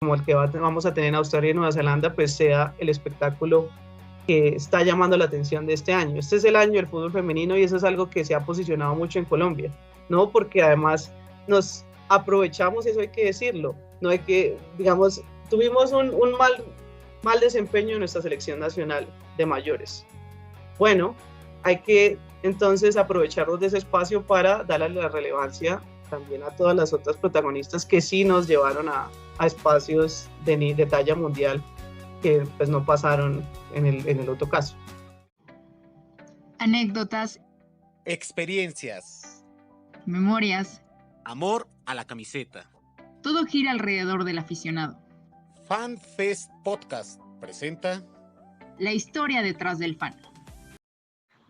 como el que vamos a tener en Australia y Nueva Zelanda, pues sea el espectáculo que está llamando la atención de este año. Este es el año del fútbol femenino y eso es algo que se ha posicionado mucho en Colombia, ¿no? Porque además nos aprovechamos, eso hay que decirlo, no hay que, digamos, tuvimos un mal desempeño en nuestra selección nacional de mayores. Bueno, hay que entonces aprovecharnos de ese espacio para darle la relevancia también a todas las otras protagonistas que sí nos llevaron a espacios de talla mundial que pues no pasaron en el otro caso. Anécdotas, experiencias, memorias, amor a la camiseta. Todo gira alrededor del aficionado. FanFest Podcast presenta la historia detrás del fan.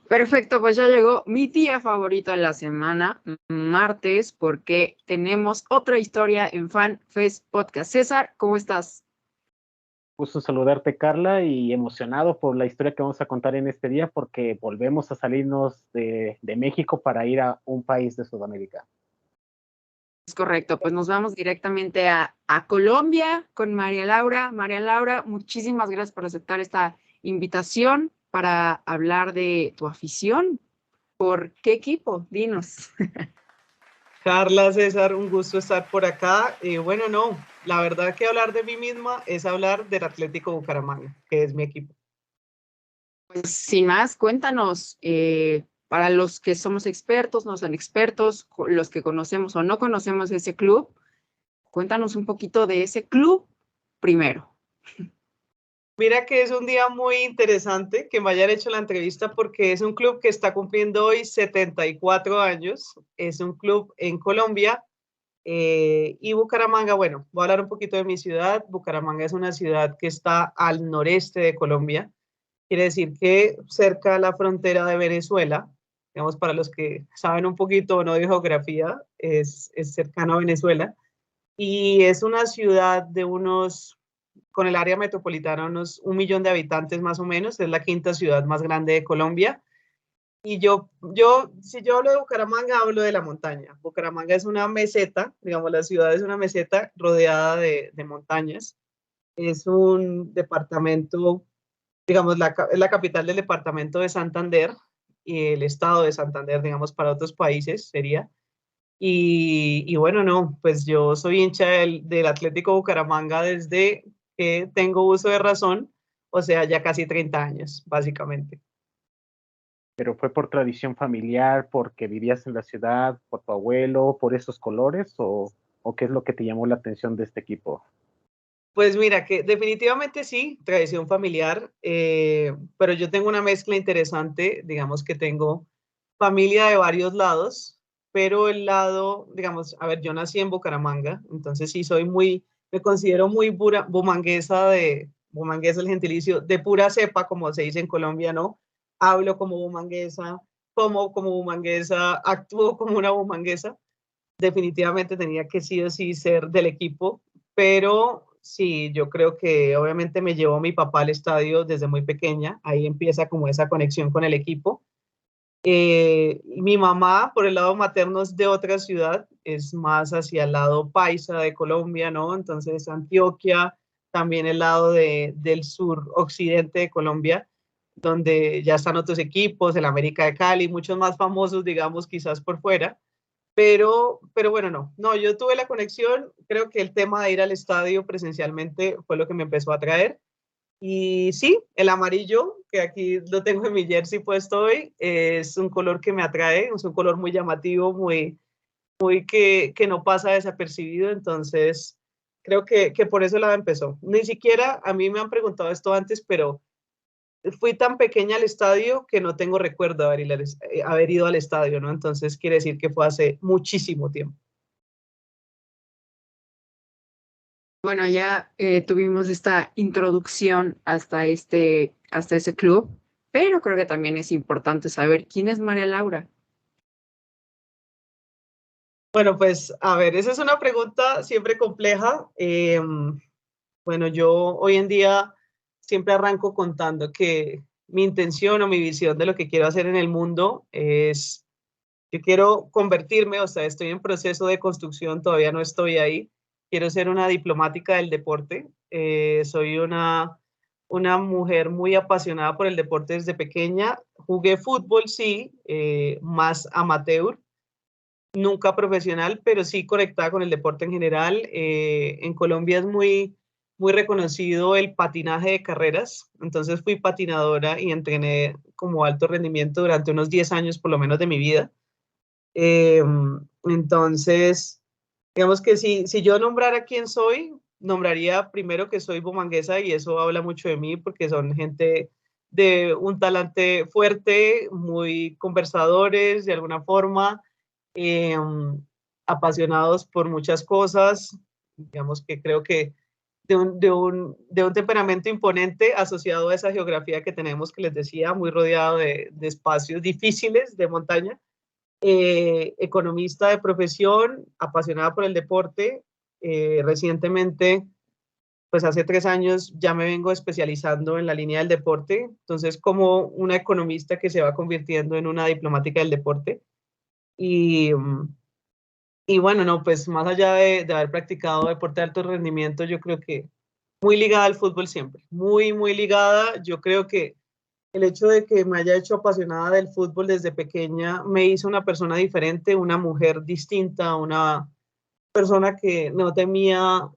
Perfecto, pues ya llegó mi día favorito de la semana, martes, porque tenemos otra historia en FanFest Podcast. César, ¿cómo estás? Gusto saludarte, Carla, y emocionado por la historia que vamos a contar en este día, porque volvemos a salirnos de México para ir a un país de Sudamérica. Es correcto, pues nos vamos directamente a Colombia con María Laura. María Laura, muchísimas gracias por aceptar esta invitación para hablar de tu afición. ¿Por qué equipo? Dinos. Carla, César, un gusto estar por acá. Bueno, no, la verdad que hablar de mí misma es hablar del Atlético Bucaramanga, que es mi equipo. Pues sin más, cuéntanos, para los que somos expertos, no son expertos, los que conocemos o no conocemos ese club, cuéntanos un poquito de ese club primero. Mira que es un día muy interesante que me hayan hecho la entrevista porque es un club que está cumpliendo hoy 74 años, es un club en Colombia y Bucaramanga, bueno, voy a hablar un poquito de mi ciudad. Bucaramanga es una ciudad que está al noreste de Colombia, quiere decir que cerca de la frontera de Venezuela, digamos para los que saben un poquito o no de geografía, es cercano a Venezuela y es una ciudad de unos con el área metropolitana, unos 1 millón de habitantes más o menos, es la quinta ciudad más grande de Colombia. Y si yo hablo de Bucaramanga, hablo de la montaña. Bucaramanga es una meseta, digamos, la ciudad es una meseta rodeada de montañas. Es un departamento, digamos, es la capital del departamento de Santander y el estado de Santander, digamos, para otros países sería. Y bueno, no, pues yo soy hincha del Atlético Bucaramanga desde que tengo uso de razón, o sea, ya casi 30 años, básicamente. ¿Pero fue por tradición familiar, porque vivías en la ciudad, por tu abuelo, por esos colores, o qué es lo que te llamó la atención de este equipo? Pues mira, que definitivamente sí, tradición familiar, pero yo tengo una mezcla interesante, digamos que tengo familia de varios lados, pero el lado, digamos, a ver, yo nací en Bucaramanga, entonces sí me considero muy bumanguesa el gentilicio, de pura cepa, como se dice en Colombia, ¿no? Hablo como bumanguesa, como bumanguesa, actúo como una bumanguesa. Definitivamente tenía que sí o sí ser del equipo, pero sí, yo creo que obviamente me llevó mi papá al estadio desde muy pequeña, ahí empieza como esa conexión con el equipo. Mi mamá, por el lado materno, es de otra ciudad, es más hacia el lado paisa de Colombia, ¿no? Entonces, Antioquia, también el lado del sur occidente de Colombia, donde ya están otros equipos, el América de Cali, muchos más famosos, digamos, quizás por fuera. Pero bueno, no, yo tuve la conexión, creo que el tema de ir al estadio presencialmente fue lo que me empezó a atraer. Y sí, el amarillo, que aquí lo tengo en mi jersey puesto hoy, es un color que me atrae, es un color muy llamativo, muy que no pasa desapercibido, entonces creo que por eso la empezó. Ni siquiera, a mí me han preguntado esto antes, pero fui tan pequeña al estadio que no tengo recuerdo de haber ido al estadio, ¿no? Entonces quiere decir que fue hace muchísimo tiempo. Bueno, ya tuvimos esta introducción hasta ese club, pero creo que también es importante saber quién es María Laura. Bueno, pues a ver, esa es una pregunta siempre compleja. Bueno, yo hoy en día siempre arranco contando que mi intención o mi visión de lo que quiero hacer en el mundo es, yo quiero convertirme, o sea, estoy en proceso de construcción, todavía no estoy ahí, quiero ser una diplomática del deporte. Soy una mujer muy apasionada por el deporte desde pequeña. Jugué fútbol, sí, más amateur, nunca profesional, pero sí conectada con el deporte en general. En Colombia es muy, muy reconocido el patinaje de carreras, entonces fui patinadora y entrené como alto rendimiento durante unos 10 años por lo menos de mi vida. Entonces, digamos que si yo nombrara quién soy, nombraría primero que soy bumanguesa y eso habla mucho de mí porque son gente de un talante fuerte, muy conversadores de alguna forma, eh, apasionados por muchas cosas, digamos que creo que de un temperamento imponente asociado a esa geografía que tenemos, que les decía, muy rodeado de espacios difíciles de montaña. Economista de profesión, apasionada por el deporte. Recientemente, pues hace 3 años ya me vengo especializando en la línea del deporte, entonces como una economista que se va convirtiendo en una diplomática del deporte. Y, y bueno, no, pues más allá de haber practicado deporte de alto rendimiento, yo creo que muy ligada al fútbol siempre, muy, muy ligada. Yo creo que el hecho de que me haya hecho apasionada del fútbol desde pequeña me hizo una persona diferente, una mujer distinta, una persona que no temía,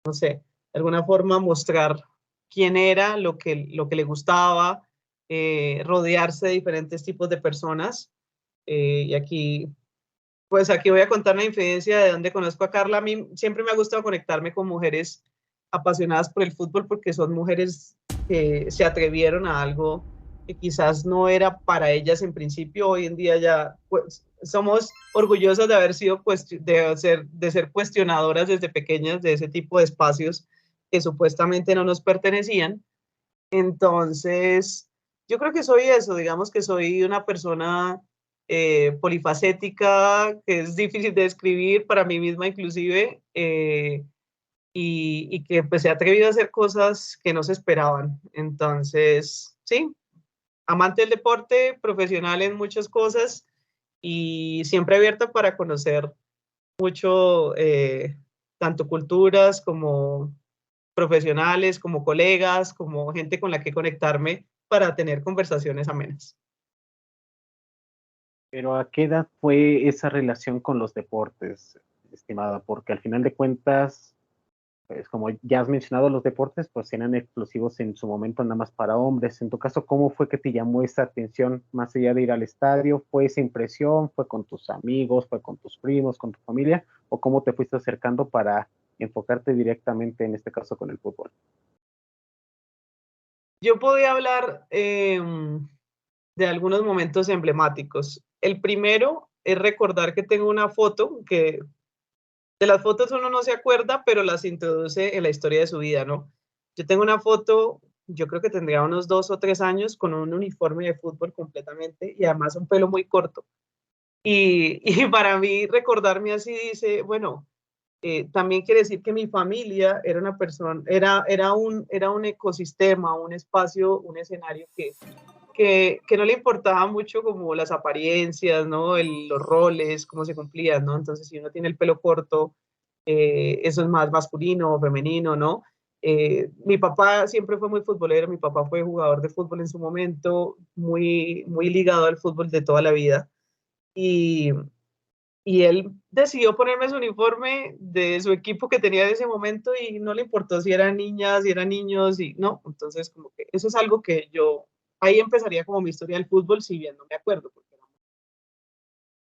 no sé, de alguna forma mostrar quién era, lo que le gustaba, rodearse de diferentes tipos de personas. Y aquí, pues aquí voy a contar una infidencia de dónde conozco a Carla. A mí siempre me ha gustado conectarme con mujeres apasionadas por el fútbol porque son mujeres que se atrevieron a algo que quizás no era para ellas en principio. Hoy en día ya pues, somos orgullosas de haber sido de ser cuestionadoras desde pequeñas de ese tipo de espacios que supuestamente no nos pertenecían. Entonces, yo creo que soy eso, digamos que soy una persona polifacética, que es difícil de describir para mí misma inclusive, y que pues he atrevido a hacer cosas que no se esperaban. Entonces, sí, amante del deporte, profesional en muchas cosas y siempre abierta para conocer mucho, tanto culturas como profesionales, como colegas, como gente con la que conectarme para tener conversaciones amenas. Pero ¿a qué edad fue esa relación con los deportes, estimada? Porque al final de cuentas, pues como ya has mencionado, los deportes pues eran exclusivos en su momento nada más para hombres. En tu caso, ¿cómo fue que te llamó esa atención más allá de ir al estadio? ¿Fue esa impresión? ¿Fue con tus amigos? ¿Fue con tus primos? ¿Con tu familia? ¿O cómo te fuiste acercando para enfocarte directamente, en este caso, con el fútbol? Yo podía hablar de algunos momentos emblemáticos. El primero es recordar que tengo una foto que de las fotos uno no se acuerda, pero las introduce en la historia de su vida, ¿no? Yo tengo una foto, yo creo que tendría unos 2 o 3 años con un uniforme de fútbol completamente y además un pelo muy corto. Y para mí recordarme así dice, bueno, también quiere decir que mi familia era una persona, era un ecosistema, un espacio, un escenario que no le importaba mucho como las apariencias, ¿no? Los roles, cómo se cumplían, ¿no? Entonces, si uno tiene el pelo corto, eso es más masculino o femenino, ¿no? Mi papá siempre fue muy futbolero, mi papá fue jugador de fútbol en su momento, muy, muy ligado al fútbol de toda la vida. Y, y él decidió ponerme su uniforme de su equipo que tenía en ese momento y no le importó si eran niñas, si eran niños, y no, entonces como que eso es algo que yo, ahí empezaría como mi historia del fútbol, si bien no me acuerdo.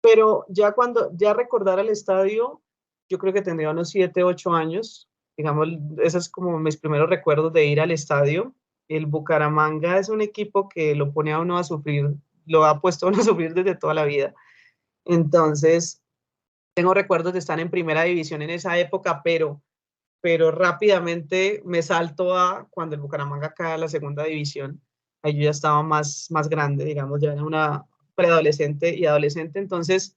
Pero ya cuando, ya recordar el estadio, yo creo que tendría unos 7, 8 años, digamos, esos es como mis primeros recuerdos de ir al estadio. El Bucaramanga es un equipo que lo pone a uno a sufrir, lo ha puesto a uno a sufrir desde toda la vida. Entonces, tengo recuerdos de estar en primera división en esa época, pero rápidamente me salto a cuando el Bucaramanga cae a la segunda división. Ahí yo ya estaba más grande, digamos, ya era una preadolescente y adolescente. Entonces,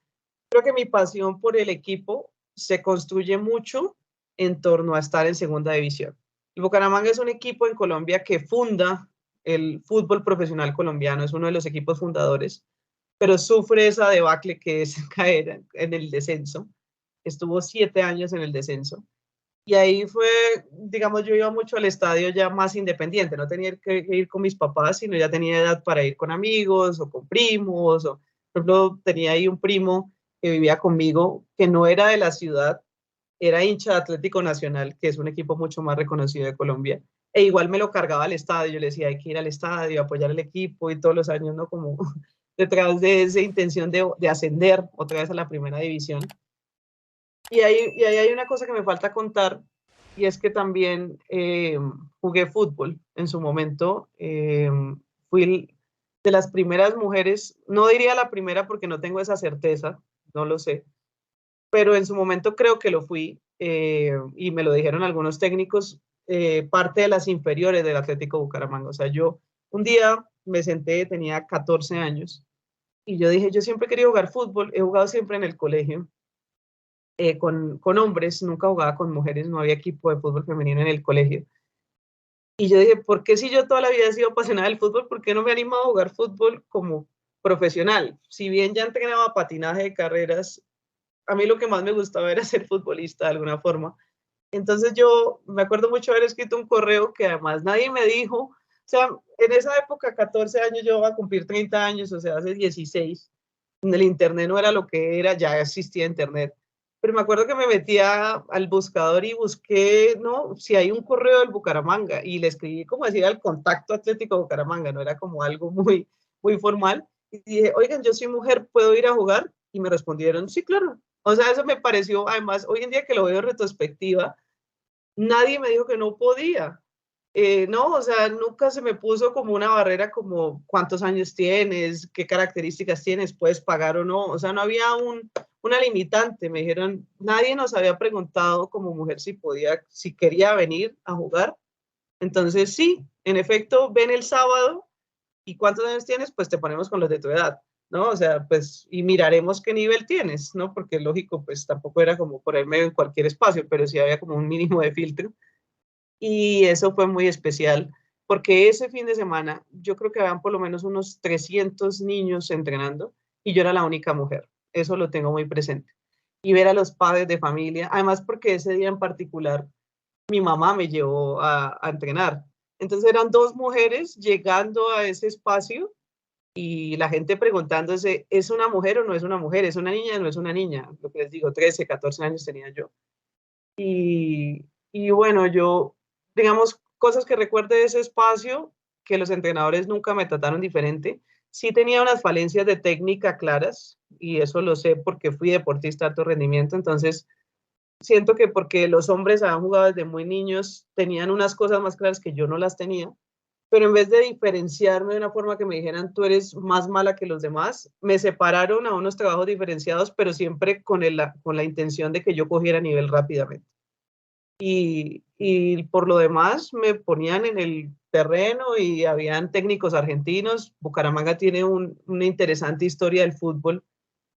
creo que mi pasión por el equipo se construye mucho en torno a estar en segunda división. El Bucaramanga es un equipo en Colombia que funda el fútbol profesional colombiano, es uno de los equipos fundadores, pero sufre esa debacle que es caer en el descenso. estuvo 7 años en el descenso. Y ahí fue, digamos, yo iba mucho al estadio ya más independiente, no tenía que ir con mis papás, sino ya tenía edad para ir con amigos o con primos. O, por ejemplo, tenía ahí un primo que vivía conmigo, que no era de la ciudad, era hincha de Atlético Nacional, que es un equipo mucho más reconocido de Colombia, e igual me lo cargaba al estadio. Yo le decía, hay que ir al estadio, apoyar al equipo, y todos los años, ¿no? Como detrás de esa intención de ascender otra vez a la primera división. Y ahí hay una cosa que me falta contar, y es que también jugué fútbol en su momento. Fui de las primeras mujeres, no diría la primera porque no tengo esa certeza, no lo sé, pero en su momento creo que lo fui, y me lo dijeron algunos técnicos, parte de las inferiores del Atlético Bucaramanga. O sea, yo un día me senté, tenía 14 años, y yo dije, yo siempre he querido jugar fútbol, he jugado siempre en el colegio, con hombres, nunca jugaba con mujeres, no había equipo de fútbol femenino en el colegio. Y yo dije, ¿por qué si yo toda la vida he sido apasionada del fútbol, por qué no me he animado a jugar fútbol como profesional? Si bien ya entrenaba patinaje de carreras, a mí lo que más me gustaba era ser futbolista de alguna forma. Entonces yo me acuerdo mucho haber escrito un correo que además nadie me dijo, o sea, en esa época, 14 años, yo iba a cumplir 30 años, o sea, hace 16, el internet no era lo que era, ya existía internet. Pero me acuerdo que me metía al buscador y busqué, ¿no? Si hay un correo del Bucaramanga, y le escribí como decir al contacto Atlético Bucaramanga, no era como algo muy, muy formal. Y dije, oigan, yo soy mujer, ¿puedo ir a jugar? Y me respondieron, sí, claro. O sea, eso me pareció, además, hoy en día que lo veo en retrospectiva, nadie me dijo que no podía. No, o sea, nunca se me puso como una barrera como cuántos años tienes, qué características tienes, puedes pagar o no. O sea, no había una limitante. Me dijeron, nadie nos había preguntado como mujer si podía, si quería venir a jugar. Entonces, sí, en efecto, ven el sábado y cuántos años tienes, pues te ponemos con los de tu edad, ¿no? O sea, pues, y miraremos qué nivel tienes, ¿no? Porque lógico, pues tampoco era como ponerme en cualquier espacio, pero sí había como un mínimo de filtro. Y eso fue muy especial, porque ese fin de semana yo creo que habían por lo menos unos 300 niños entrenando, y yo era la única mujer. Eso lo tengo muy presente. Y ver a los padres de familia, además porque ese día en particular mi mamá me llevó a entrenar. Entonces eran 2 mujeres llegando a ese espacio, y la gente preguntándose, ¿es una mujer o no es una mujer? ¿Es una niña o no es una niña? Lo que les digo, 13, 14 años tenía yo. Y bueno, yo, digamos, cosas que recuerde de ese espacio, que los entrenadores nunca me trataron diferente. Sí tenía unas falencias de técnica claras, y eso lo sé porque fui deportista de alto rendimiento. Entonces siento que porque los hombres habían jugado desde muy niños, tenían unas cosas más claras que yo no las tenía, pero en vez de diferenciarme de una forma que me dijeran, tú eres más mala que los demás, me separaron a unos trabajos diferenciados, pero siempre con la intención de que yo cogiera nivel rápidamente. Y por lo demás me ponían en el terreno, y habían técnicos argentinos. Bucaramanga tiene una interesante historia del fútbol,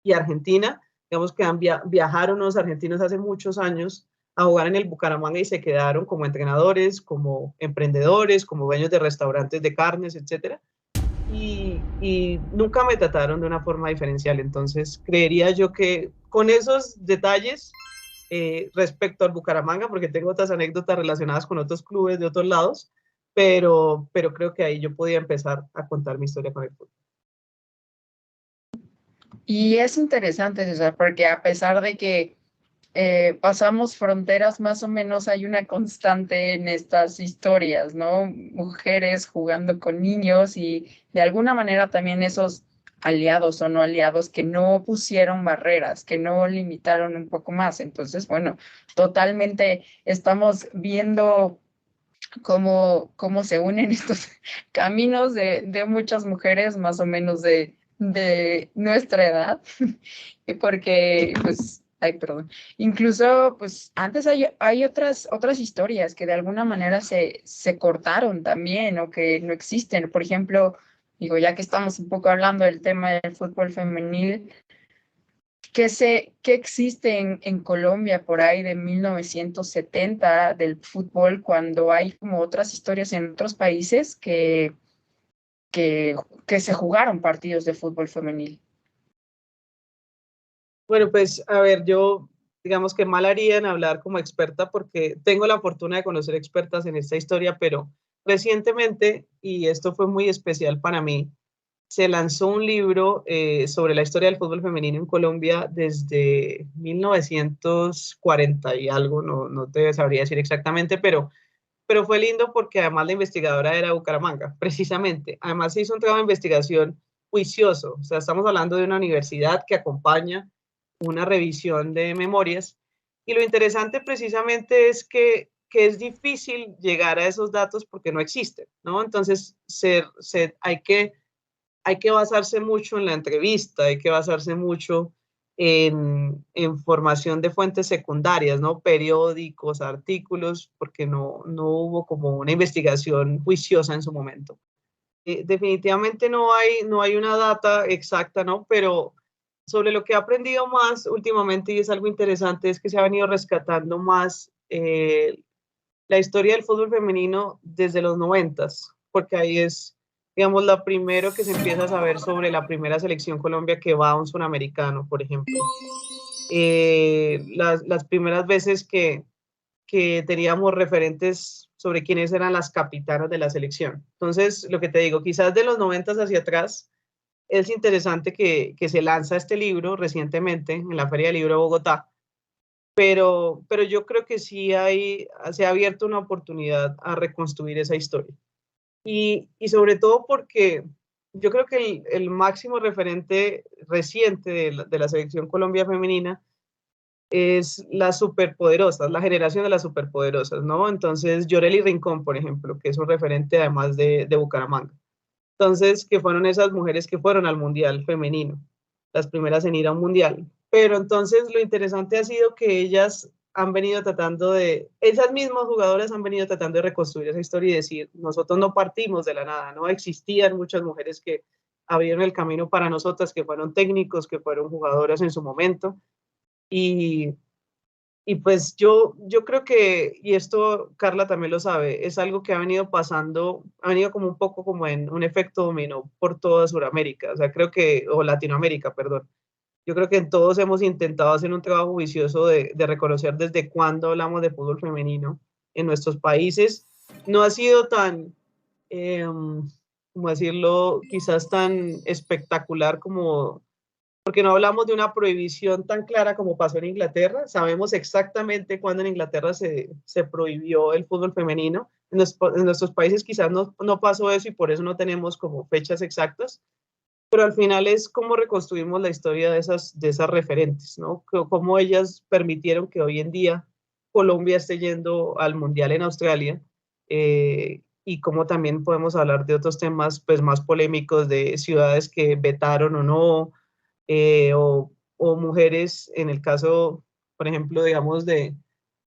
y Argentina, digamos que viajaron unos argentinos hace muchos años a jugar en el Bucaramanga y se quedaron como entrenadores, como emprendedores, como dueños de restaurantes de carnes, etcétera. Y nunca me trataron de una forma diferencial. Entonces creería yo que con esos detalles, respecto al Bucaramanga, porque tengo otras anécdotas relacionadas con otros clubes de otros lados, pero creo que ahí yo podía empezar a contar mi historia con el fútbol. Y es interesante, César, porque a pesar de que pasamos fronteras, más o menos hay una constante en estas historias, ¿no? Mujeres jugando con niños, y de alguna manera también esos aliados o no aliados que no pusieron barreras, que no limitaron un poco más. Entonces, bueno, totalmente estamos viendo cómo se unen estos caminos de muchas mujeres más o menos de nuestra edad, porque pues, ay, perdón, incluso pues antes hay otras historias que de alguna manera se cortaron también o que no existen. Por ejemplo, digo, ya que estamos un poco hablando del tema del fútbol femenil, ¿qué existe en Colombia por ahí de 1970 del fútbol, cuando hay como otras historias en otros países que se jugaron partidos de fútbol femenil? Bueno, pues a ver, yo digamos que mal haría en hablar como experta porque tengo la fortuna de conocer expertas en esta historia, pero recientemente, y esto fue muy especial para mí, se lanzó un libro sobre la historia del fútbol femenino en Colombia desde 1940 y algo, no te sabría decir exactamente, pero fue lindo porque además la investigadora era de Bucaramanga, precisamente. Además se hizo un trabajo de investigación juicioso, o sea, estamos hablando de una universidad que acompaña una revisión de memorias y lo interesante precisamente es que es difícil llegar a esos datos porque no existen, ¿no? Entonces hay que basarse mucho en la entrevista, hay que basarse mucho en formación de fuentes secundarias, ¿no? Periódicos, artículos, porque no hubo como una investigación juiciosa en su momento. Definitivamente no hay una data exacta, ¿no? Pero sobre lo que he aprendido más últimamente, y es algo interesante, es que se ha venido rescatando más la historia del fútbol femenino desde los 90, porque ahí es, digamos, lo primero que se empieza a saber sobre la primera selección Colombia que va a un sudamericano, por ejemplo. Las primeras veces que teníamos referentes sobre quiénes eran las capitanas de la selección. Entonces, lo que te digo, quizás de los 90 hacia atrás, es interesante que se lanza este libro recientemente en la Feria del Libro de Bogotá, pero yo creo que sí se ha abierto una oportunidad a reconstruir esa historia. Y sobre todo porque yo creo que el máximo referente reciente de la selección Colombia femenina es las superpoderosas, la generación de las superpoderosas, ¿no? Entonces, Yoreli Rincón, por ejemplo, que es un referente además de Bucaramanga. Entonces, que fueron esas mujeres que fueron al Mundial femenino, las primeras en ir a un Mundial. Pero entonces lo interesante ha sido que ellas han venido tratando esas mismas jugadoras han venido tratando de reconstruir esa historia y decir, nosotros no partimos de la nada, no existían muchas mujeres que abrieron el camino para nosotras, que fueron técnicos, que fueron jugadoras en su momento. Y, y pues yo creo que, y esto Carla también lo sabe, es algo que ha venido pasando, ha venido como un poco como en un efecto dominó por toda Sudamérica, o sea, creo que, o Latinoamérica, perdón. Yo creo que todos hemos intentado hacer un trabajo juicioso de reconocer desde cuándo hablamos de fútbol femenino en nuestros países. No ha sido tan, ¿cómo decirlo? Quizás tan espectacular como porque no hablamos de una prohibición tan clara como pasó en Inglaterra. Sabemos exactamente cuándo en Inglaterra se prohibió el fútbol femenino. En nuestros países quizás no pasó eso y por eso no tenemos como fechas exactas, pero al final es cómo reconstruimos la historia de esas referentes, ¿no? Cómo ellas permitieron que hoy en día Colombia esté yendo al Mundial en Australia, y cómo también podemos hablar de otros temas pues, más polémicos de ciudades que vetaron o no, o mujeres, en el caso, por ejemplo, digamos, de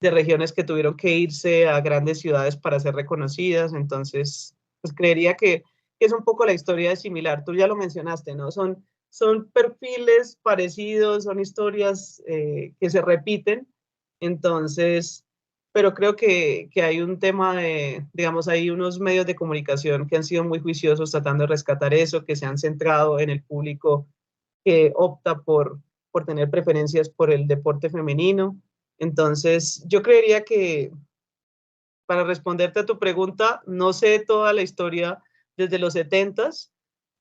regiones que tuvieron que irse a grandes ciudades para ser reconocidas. Entonces, pues creería que es un poco la historia similar. Tú ya lo mencionaste, ¿no? Son perfiles parecidos, son historias que se repiten. Entonces, pero creo que hay un tema digamos, hay unos medios de comunicación que han sido muy juiciosos tratando de rescatar eso, que se han centrado en el público que opta por tener preferencias por el deporte femenino. Entonces, yo creería que para responderte a tu pregunta, no sé toda la historia desde los 70s,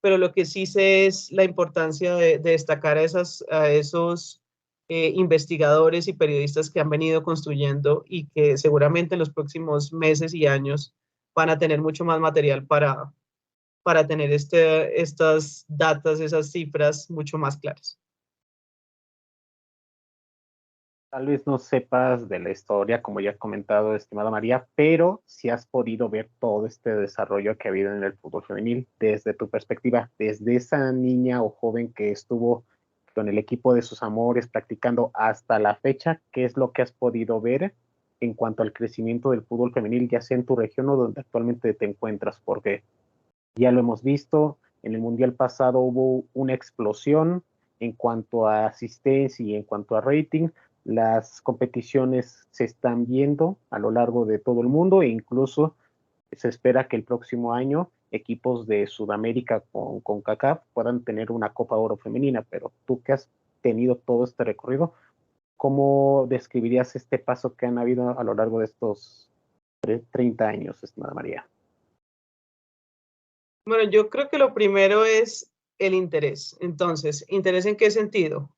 pero lo que sí sé es la importancia de destacar a esos investigadores y periodistas que han venido construyendo y que seguramente en los próximos meses y años van a tener mucho más material para tener estas datas, esas cifras mucho más claras. Tal vez no sepas de la historia, como ya has comentado, estimada María, pero sí has podido ver todo este desarrollo que ha habido en el fútbol femenil desde tu perspectiva, desde esa niña o joven que estuvo con el equipo de sus amores practicando hasta la fecha. ¿Qué es lo que has podido ver en cuanto al crecimiento del fútbol femenil, ya sea en tu región o donde actualmente te encuentras? Porque ya lo hemos visto, en el Mundial pasado hubo una explosión en cuanto a asistencia y en cuanto a rating. Las competiciones se están viendo a lo largo de todo el mundo e incluso se espera que el próximo año equipos de Sudamérica con CONCACAF puedan tener una Copa Oro femenina, pero tú que has tenido todo este recorrido, ¿cómo describirías este paso que han habido a lo largo de estos 30 años, estimada María? Bueno, yo creo que lo primero es el interés. Entonces, ¿interés en qué sentido?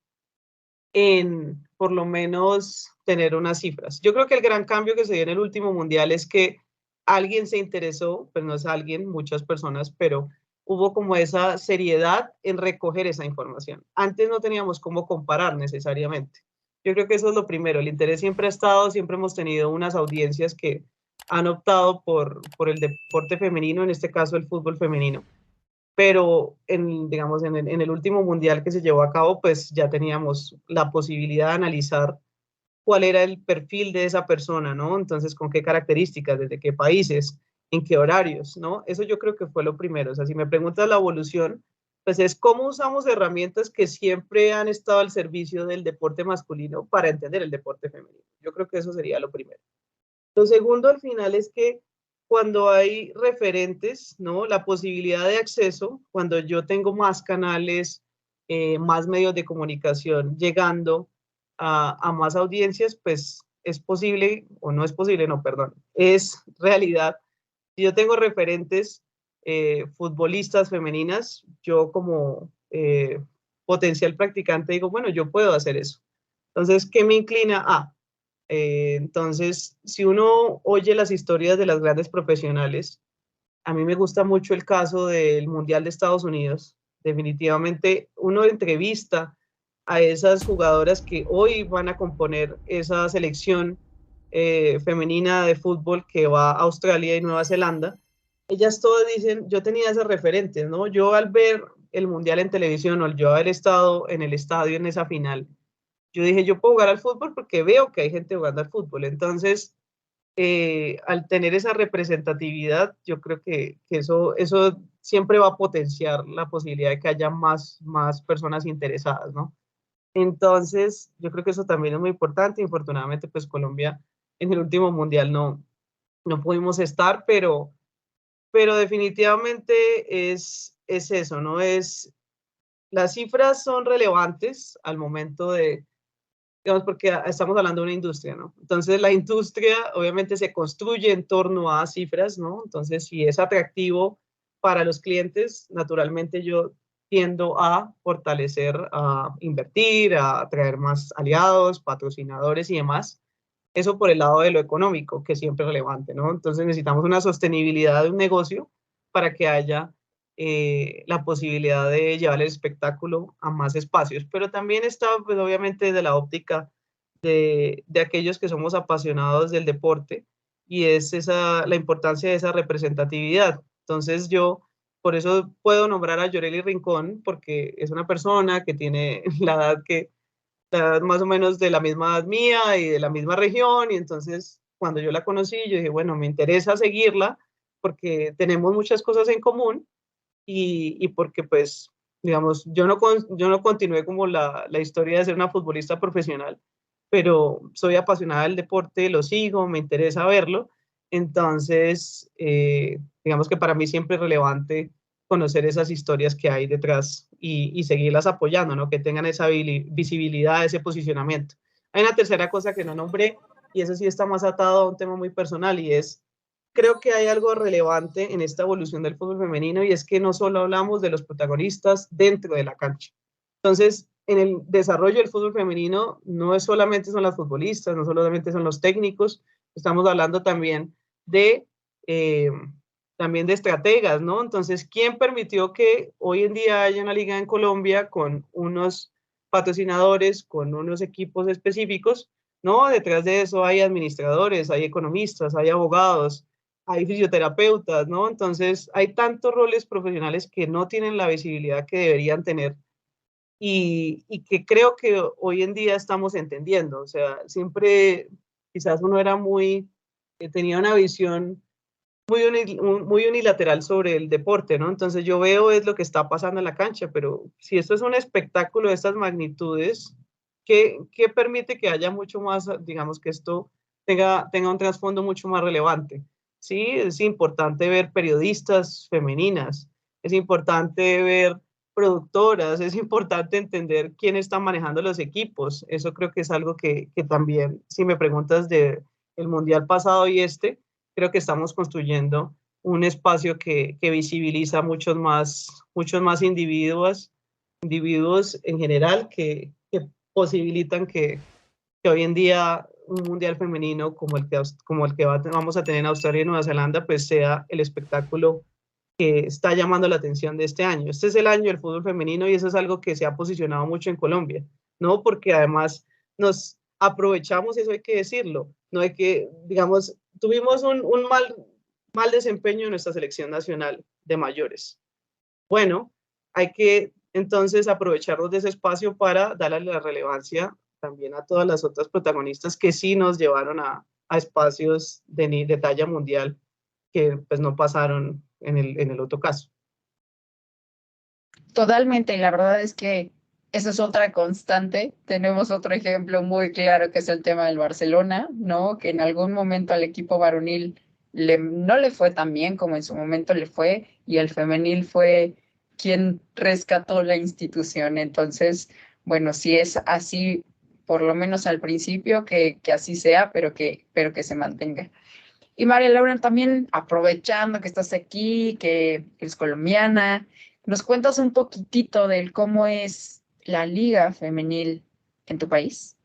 En por lo menos tener unas cifras. Yo creo que el gran cambio que se dio en el último mundial es que alguien se interesó, pues no es alguien, muchas personas, pero hubo como esa seriedad en recoger esa información. Antes no teníamos cómo comparar necesariamente. Yo creo que eso es lo primero. El interés siempre ha estado, siempre hemos tenido unas audiencias que han optado por el deporte femenino, en este caso el fútbol femenino. Pero digamos, en el último mundial que se llevó a cabo, pues ya teníamos la posibilidad de analizar cuál era el perfil de esa persona, ¿no? Entonces, con qué características, desde qué países, en qué horarios, ¿no? Eso yo creo que fue lo primero. O sea, si me preguntas la evolución, pues es cómo usamos herramientas que siempre han estado al servicio del deporte masculino para entender el deporte femenino. Yo creo que eso sería lo primero. Lo segundo, al final, es que cuando hay referentes, ¿no? La posibilidad de acceso, cuando yo tengo más canales, más medios de comunicación llegando a más audiencias, pues es posible, o no es posible, no, perdón, es realidad. Si yo tengo referentes futbolistas femeninas, yo como potencial practicante digo, bueno, yo puedo hacer eso. Entonces, ¿qué me inclina a? Entonces, si uno oye las historias de las grandes profesionales, a mí me gusta mucho el caso del Mundial de Estados Unidos. Definitivamente uno entrevista a esas jugadoras que hoy van a componer esa selección femenina de fútbol que va a Australia y Nueva Zelanda. Ellas todas dicen, yo tenía esos referentes, ¿no? Yo al ver el Mundial en televisión o yo haber estado en el estadio en esa final, yo dije, yo puedo jugar al fútbol porque veo que hay gente jugando al fútbol. Entonces, al tener esa representatividad, yo creo que eso siempre va a potenciar la posibilidad de que haya más personas interesadas, ¿no? Entonces, yo creo que eso también es muy importante. Infortunadamente, pues Colombia en el último mundial no pudimos estar, pero definitivamente es eso, ¿no? Las cifras son relevantes al momento de, digamos, porque estamos hablando de una industria, ¿no? Entonces, la industria obviamente se construye en torno a cifras, ¿no? Entonces, si es atractivo para los clientes, naturalmente yo tiendo a fortalecer, a invertir, a traer más aliados, patrocinadores y demás. Eso por el lado de lo económico, que siempre es relevante, ¿no? Entonces, necesitamos una sostenibilidad de un negocio para que haya la posibilidad de llevar el espectáculo a más espacios, pero también está, pues obviamente, desde la óptica de aquellos que somos apasionados del deporte y es la importancia de esa representatividad. Entonces yo, por eso puedo nombrar a Yoreli Rincón, porque es una persona que tiene la edad más o menos de la misma edad mía y de la misma región, y entonces cuando yo la conocí, yo dije, bueno, me interesa seguirla porque tenemos muchas cosas en común y porque pues, digamos, yo no continué como la historia de ser una futbolista profesional, pero soy apasionada del deporte, lo sigo, me interesa verlo, entonces, digamos que para mí siempre es relevante conocer esas historias que hay detrás y seguirlas apoyando, ¿no? Que tengan esa visibilidad, ese posicionamiento. Hay una tercera cosa que no nombré, y eso sí está más atado a un tema muy personal, y es creo que hay algo relevante en esta evolución del fútbol femenino y es que no solo hablamos de los protagonistas dentro de la cancha. Entonces, en el desarrollo del fútbol femenino no es solamente son las futbolistas, no solamente son los técnicos, estamos hablando también de estrategas, ¿no? Entonces, ¿quién permitió que hoy en día haya una liga en Colombia con unos patrocinadores, con unos equipos específicos? No, detrás de eso hay administradores, hay economistas, hay abogados, hay fisioterapeutas, ¿no? Entonces, hay tantos roles profesionales que no tienen la visibilidad que deberían tener y que creo que hoy en día estamos entendiendo. O sea, siempre quizás uno era tenía una visión muy unilateral sobre el deporte, ¿no? Entonces yo veo es lo que está pasando en la cancha, pero si esto es un espectáculo de estas magnitudes, ¿qué permite que haya mucho más, digamos, que esto tenga un trasfondo mucho más relevante? Sí, es importante ver periodistas femeninas, es importante ver productoras, es importante entender quién está manejando los equipos. Eso creo que es algo que también, si me preguntas de el Mundial pasado y creo que estamos construyendo un espacio que visibiliza muchos más individuos en general que posibilitan que hoy en día un mundial femenino como el que vamos a tener en Australia y Nueva Zelanda, pues sea el espectáculo que está llamando la atención de este año. Este es el año del fútbol femenino y eso es algo que se ha posicionado mucho en Colombia, ¿no? Porque además nos aprovechamos, eso hay que decirlo, no hay que, digamos, tuvimos un mal desempeño en nuestra selección nacional de mayores. Bueno, hay que entonces aprovecharnos de ese espacio para darle la relevancia también a todas las otras protagonistas que sí nos llevaron a espacios de talla mundial que pues no pasaron en el otro caso. Totalmente, y la verdad es que eso es otra constante. Tenemos otro ejemplo muy claro que es el tema del Barcelona, ¿no? Que en algún momento al equipo varonil no le fue tan bien como en su momento le fue, y el femenil fue quien rescató la institución. Entonces, bueno, si es así, por lo menos al principio, que así sea, pero que se mantenga. Y María Laura, también aprovechando que estás aquí, que eres colombiana, ¿nos cuentas un poquitito de cómo es la liga femenil en tu país?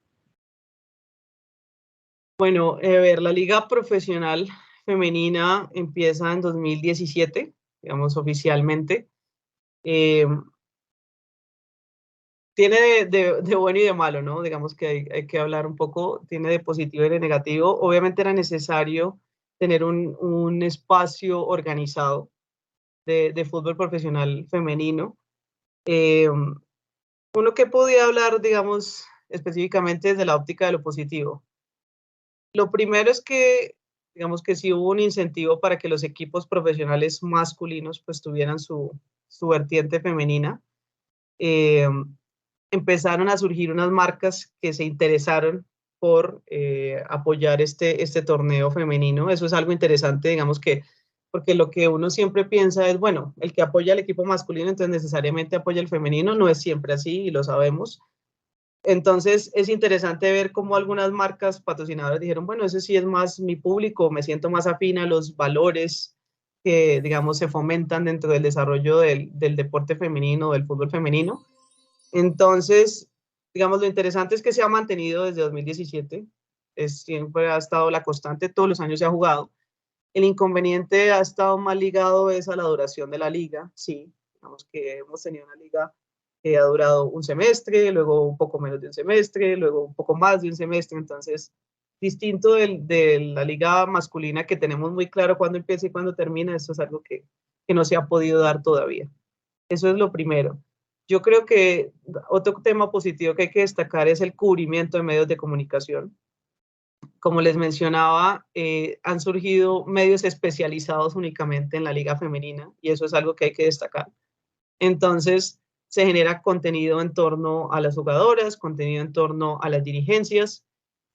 Bueno, a ver, la liga profesional femenina empieza en 2017, digamos oficialmente. Tiene de bueno y de malo, ¿no? Digamos que hay que hablar un poco, tiene de positivo y de negativo. Obviamente era necesario tener un espacio organizado de fútbol profesional femenino. Uno que podía hablar, digamos, específicamente desde la óptica de lo positivo. Lo primero es que, digamos que sí hubo un incentivo para que los equipos profesionales masculinos pues tuvieran su vertiente femenina. Empezaron a surgir unas marcas que se interesaron por apoyar este torneo femenino. Eso es algo interesante, digamos que, porque lo que uno siempre piensa es, bueno, el que apoya al equipo masculino, entonces necesariamente apoya el femenino, no es siempre así y lo sabemos. Entonces es interesante ver cómo algunas marcas patrocinadoras dijeron, bueno, ese sí es más mi público, me siento más afín a los valores que, digamos, se fomentan dentro del desarrollo del deporte femenino, del fútbol femenino. Entonces, digamos, lo interesante es que se ha mantenido desde 2017, siempre ha estado la constante, todos los años se ha jugado. El inconveniente ha estado más ligado es a la duración de la liga, sí, digamos que hemos tenido una liga que ha durado un semestre, luego un poco menos de un semestre, luego un poco más de un semestre, entonces, distinto de la liga masculina que tenemos muy claro cuándo empieza y cuándo termina, esto es algo que no se ha podido dar todavía. Eso es lo primero. Yo creo que otro tema positivo que hay que destacar es el cubrimiento de medios de comunicación. Como les mencionaba, han surgido medios especializados únicamente en la liga femenina y eso es algo que hay que destacar. Entonces, se genera contenido en torno a las jugadoras, contenido en torno a las dirigencias.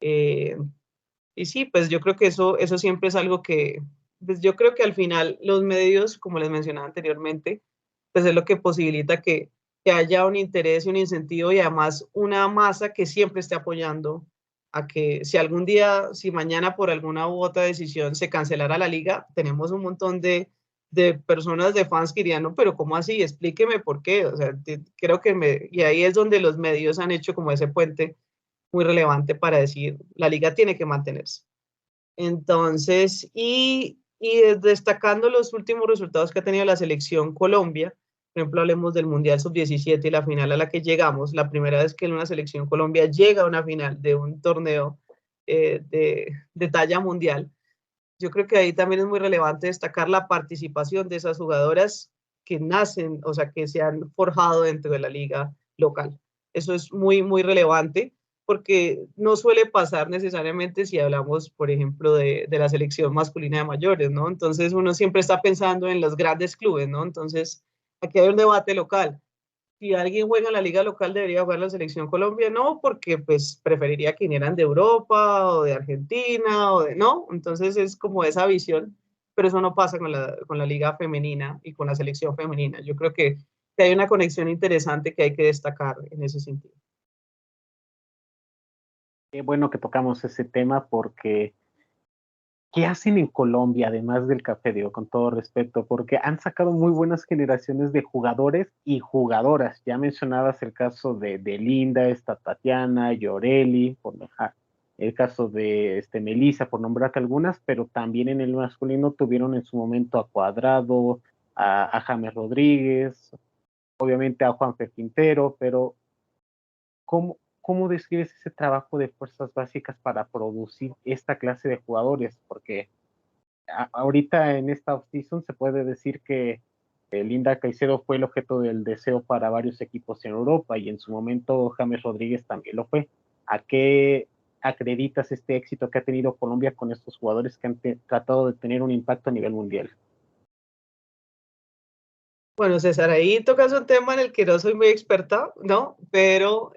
Y sí, pues yo creo que eso siempre es algo que, pues yo creo que al final los medios, como les mencionaba anteriormente, pues es lo que posibilita que haya un interés y un incentivo y además una masa que siempre esté apoyando a que si algún día, si mañana por alguna u otra decisión se cancelara la liga, tenemos un montón de personas, de fans que dirían, no, pero ¿cómo así? Explíqueme por qué. O sea, creo que y ahí es donde los medios han hecho como ese puente muy relevante para decir, la liga tiene que mantenerse. Entonces, y destacando los últimos resultados que ha tenido la selección Colombia, por ejemplo, hablemos del Mundial Sub-17 y la final a la que llegamos, la primera vez que en una selección Colombia llega a una final de un torneo de talla mundial. Yo creo que ahí también es muy relevante destacar la participación de esas jugadoras que nacen, o sea, que se han forjado dentro de la liga local. Eso es muy, muy relevante porque no suele pasar necesariamente si hablamos, por ejemplo, de la selección masculina de mayores, ¿no? Entonces uno siempre está pensando en los grandes clubes, ¿no? Entonces aquí hay un debate local. Si alguien juega en la liga local, debería jugar la selección Colombia, no, porque pues preferiría que vinieran de Europa o de Argentina o no, entonces es como esa visión, pero eso no pasa con la liga femenina y con la selección femenina. Yo creo que hay una conexión interesante que hay que destacar en ese sentido. Qué bueno que tocamos ese tema porque ¿qué hacen en Colombia además del café? Digo, con todo respeto, porque han sacado muy buenas generaciones de jugadores y jugadoras. Ya mencionabas el caso de Linda, esta Tatiana, Yoreli, el caso de Melissa, por nombrarte algunas, pero también en el masculino tuvieron en su momento a Cuadrado, a James Rodríguez, obviamente a Juanfer Quintero, pero ¿cómo describes ese trabajo de fuerzas básicas para producir esta clase de jugadores? Porque ahorita en esta off-season se puede decir que Linda Caicedo fue el objeto del deseo para varios equipos en Europa y en su momento James Rodríguez también lo fue. ¿A qué acreditas este éxito que ha tenido Colombia con estos jugadores que han tratado de tener un impacto a nivel mundial? Bueno, César, ahí tocas un tema en el que no soy muy experta, ¿no? Pero,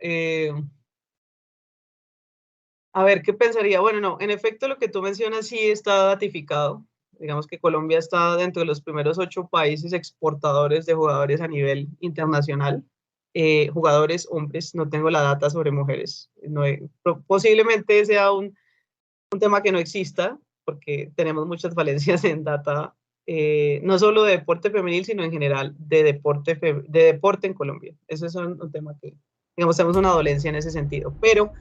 a ver, ¿qué pensaría? Bueno, no, en efecto lo que tú mencionas sí está ratificado. Digamos que Colombia está dentro de los primeros 8 países exportadores de jugadores a nivel internacional. Jugadores hombres, no tengo la data sobre mujeres. No posiblemente sea un tema que no exista, porque tenemos muchas falencias en data, no solo de deporte femenil, sino en general de deporte en Colombia. Ese es un tema que, digamos, tenemos una dolencia en ese sentido. Pero,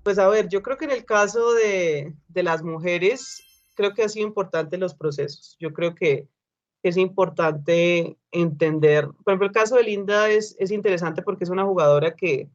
pues a ver, yo creo que en el caso de las mujeres, creo que ha sido importante los procesos. Yo creo que es importante entender, por ejemplo, el caso de Linda es interesante porque es una jugadora que,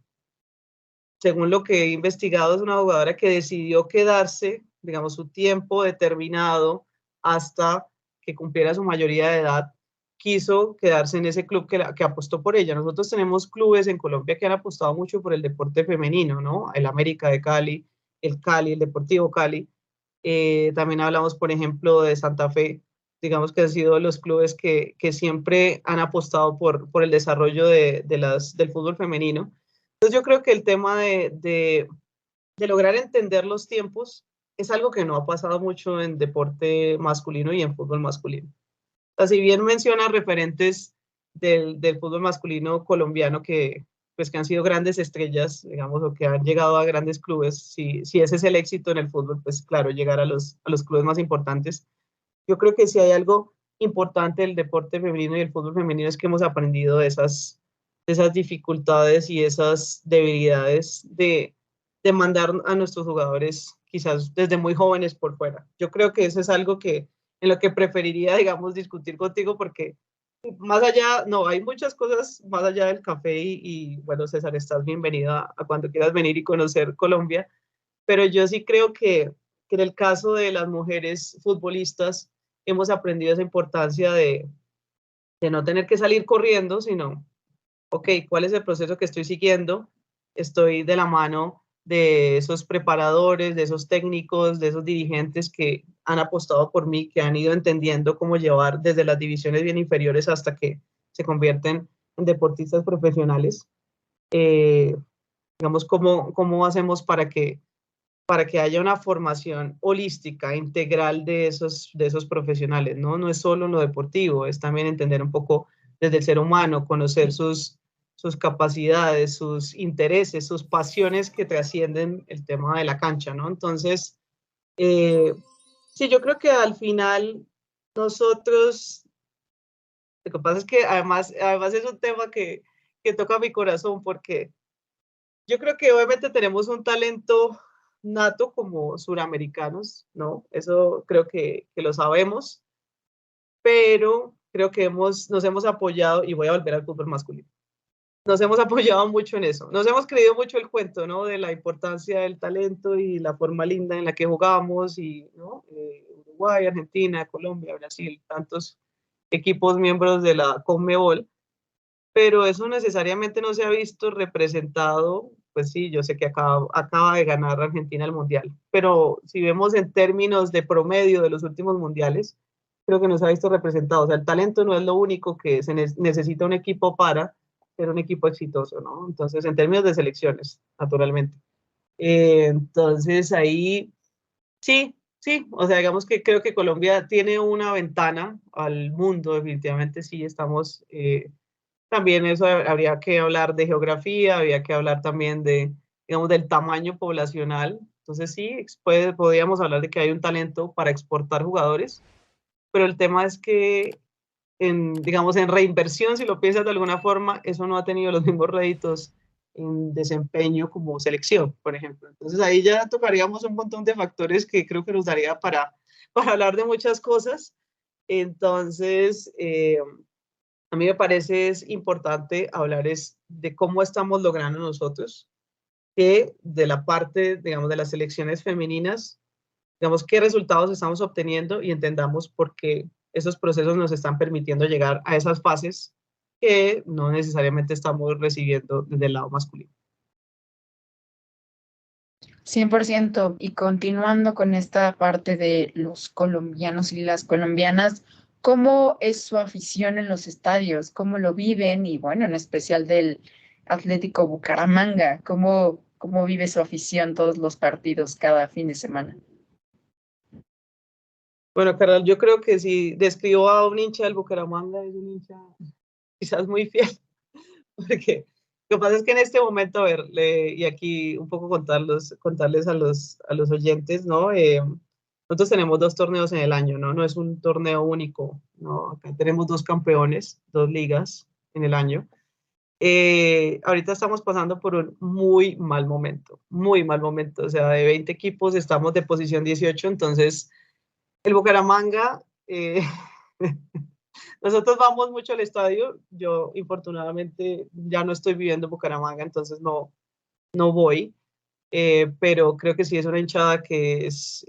según lo que he investigado, es una jugadora que decidió quedarse, digamos, su tiempo determinado hasta que cumpliera su mayoría de edad, quiso quedarse en ese club que apostó por ella. Nosotros tenemos clubes en Colombia que han apostado mucho por el deporte femenino, ¿no? El América de Cali, el Cali, el Deportivo Cali. También hablamos, por ejemplo, de Santa Fe, digamos que han sido los clubes que siempre han apostado por el desarrollo del fútbol femenino. Entonces yo creo que el tema de lograr entender los tiempos es algo que no ha pasado mucho en deporte masculino y en fútbol masculino. O sea, si bien menciona referentes del fútbol masculino colombiano pues que han sido grandes estrellas, digamos, o que han llegado a grandes clubes, si ese es el éxito en el fútbol, pues claro, llegar a los clubes más importantes. Yo creo que si hay algo importante del deporte femenino y el fútbol femenino es que hemos aprendido de esas dificultades y esas debilidades de mandar a nuestros jugadores quizás desde muy jóvenes por fuera. Yo creo que eso es algo que en lo que preferiría, digamos, discutir contigo porque más allá, no, hay muchas cosas más allá del café y bueno, César, estás bienvenida a cuando quieras venir y conocer Colombia, pero yo sí creo que en el caso de las mujeres futbolistas hemos aprendido esa importancia de no tener que salir corriendo, sino ok, ¿cuál es el proceso que estoy siguiendo? Estoy de la mano de esos preparadores, de esos técnicos, de esos dirigentes que han apostado por mí, que han ido entendiendo cómo llevar desde las divisiones bien inferiores hasta que se convierten en deportistas profesionales. Digamos, ¿cómo hacemos para que haya una formación holística, integral de esos profesionales, ¿no? No es solo en lo deportivo, es también entender un poco desde el ser humano, conocer sus capacidades, sus intereses, sus pasiones que trascienden el tema de la cancha, ¿no? Entonces, sí, yo creo que al final nosotros, lo que pasa es que además es un tema que toca mi corazón porque yo creo que obviamente tenemos un talento nato como suramericanos, ¿no? Eso creo que lo sabemos, pero creo que nos hemos apoyado, y voy a volver al fútbol masculino, nos hemos apoyado mucho en eso, nos hemos creído mucho el cuento, ¿no? De la importancia del talento y la forma linda en la que jugamos, y, ¿no? Uruguay, Argentina, Colombia, Brasil, tantos equipos miembros de la CONMEBOL, pero eso necesariamente no se ha visto representado, pues sí, yo sé que acaba de ganar Argentina el Mundial, pero si vemos en términos de promedio de los últimos mundiales, creo que no se ha visto representado. O sea, el talento no es lo único que se necesita un equipo para ser un equipo exitoso, ¿no? Entonces, en términos de selecciones, naturalmente. Entonces, ahí sí, Sí, o sea, digamos que creo que Colombia tiene una ventana al mundo, definitivamente sí estamos, también eso habría que hablar de geografía, habría que hablar también de, digamos, del tamaño poblacional. Entonces sí, podríamos hablar de que hay un talento para exportar jugadores, pero el tema es que digamos, en reinversión, si lo piensas de alguna forma, eso no ha tenido los mismos réditos en desempeño como selección, por ejemplo. Entonces ahí ya tocaríamos un montón de factores que creo que nos daría para hablar de muchas cosas. Entonces, a mí me parece es importante hablar es de cómo estamos logrando nosotros que de la parte, digamos, de las selecciones femeninas, digamos, qué resultados estamos obteniendo y entendamos por qué esos procesos nos están permitiendo llegar a esas fases que no necesariamente estamos recibiendo desde el lado masculino. 100%. Y continuando con esta parte de los colombianos y las colombianas, ¿cómo es su afición en los estadios? ¿Cómo lo viven? Y bueno, en especial del Atlético Bucaramanga, ¿cómo vive su afición todos los partidos cada fin de semana? Bueno, Carol, yo creo que si describo a un hincha del Bucaramanga, es un hincha quizás muy fiel, porque lo que pasa es que en este momento, a ver, y aquí un poco contarles a los oyentes, ¿no? Nosotros tenemos 2 torneos en el año, ¿no? No es un torneo único, ¿no? Acá tenemos 2 campeones, 2 ligas en el año. Ahorita estamos pasando por un muy mal momento. O sea, de 20 equipos estamos de posición 18, entonces el Bucaramanga, nosotros vamos mucho al estadio. Yo, infortunadamente, ya no estoy viviendo en Bucaramanga, entonces no voy. Pero creo que sí es una hinchada que es,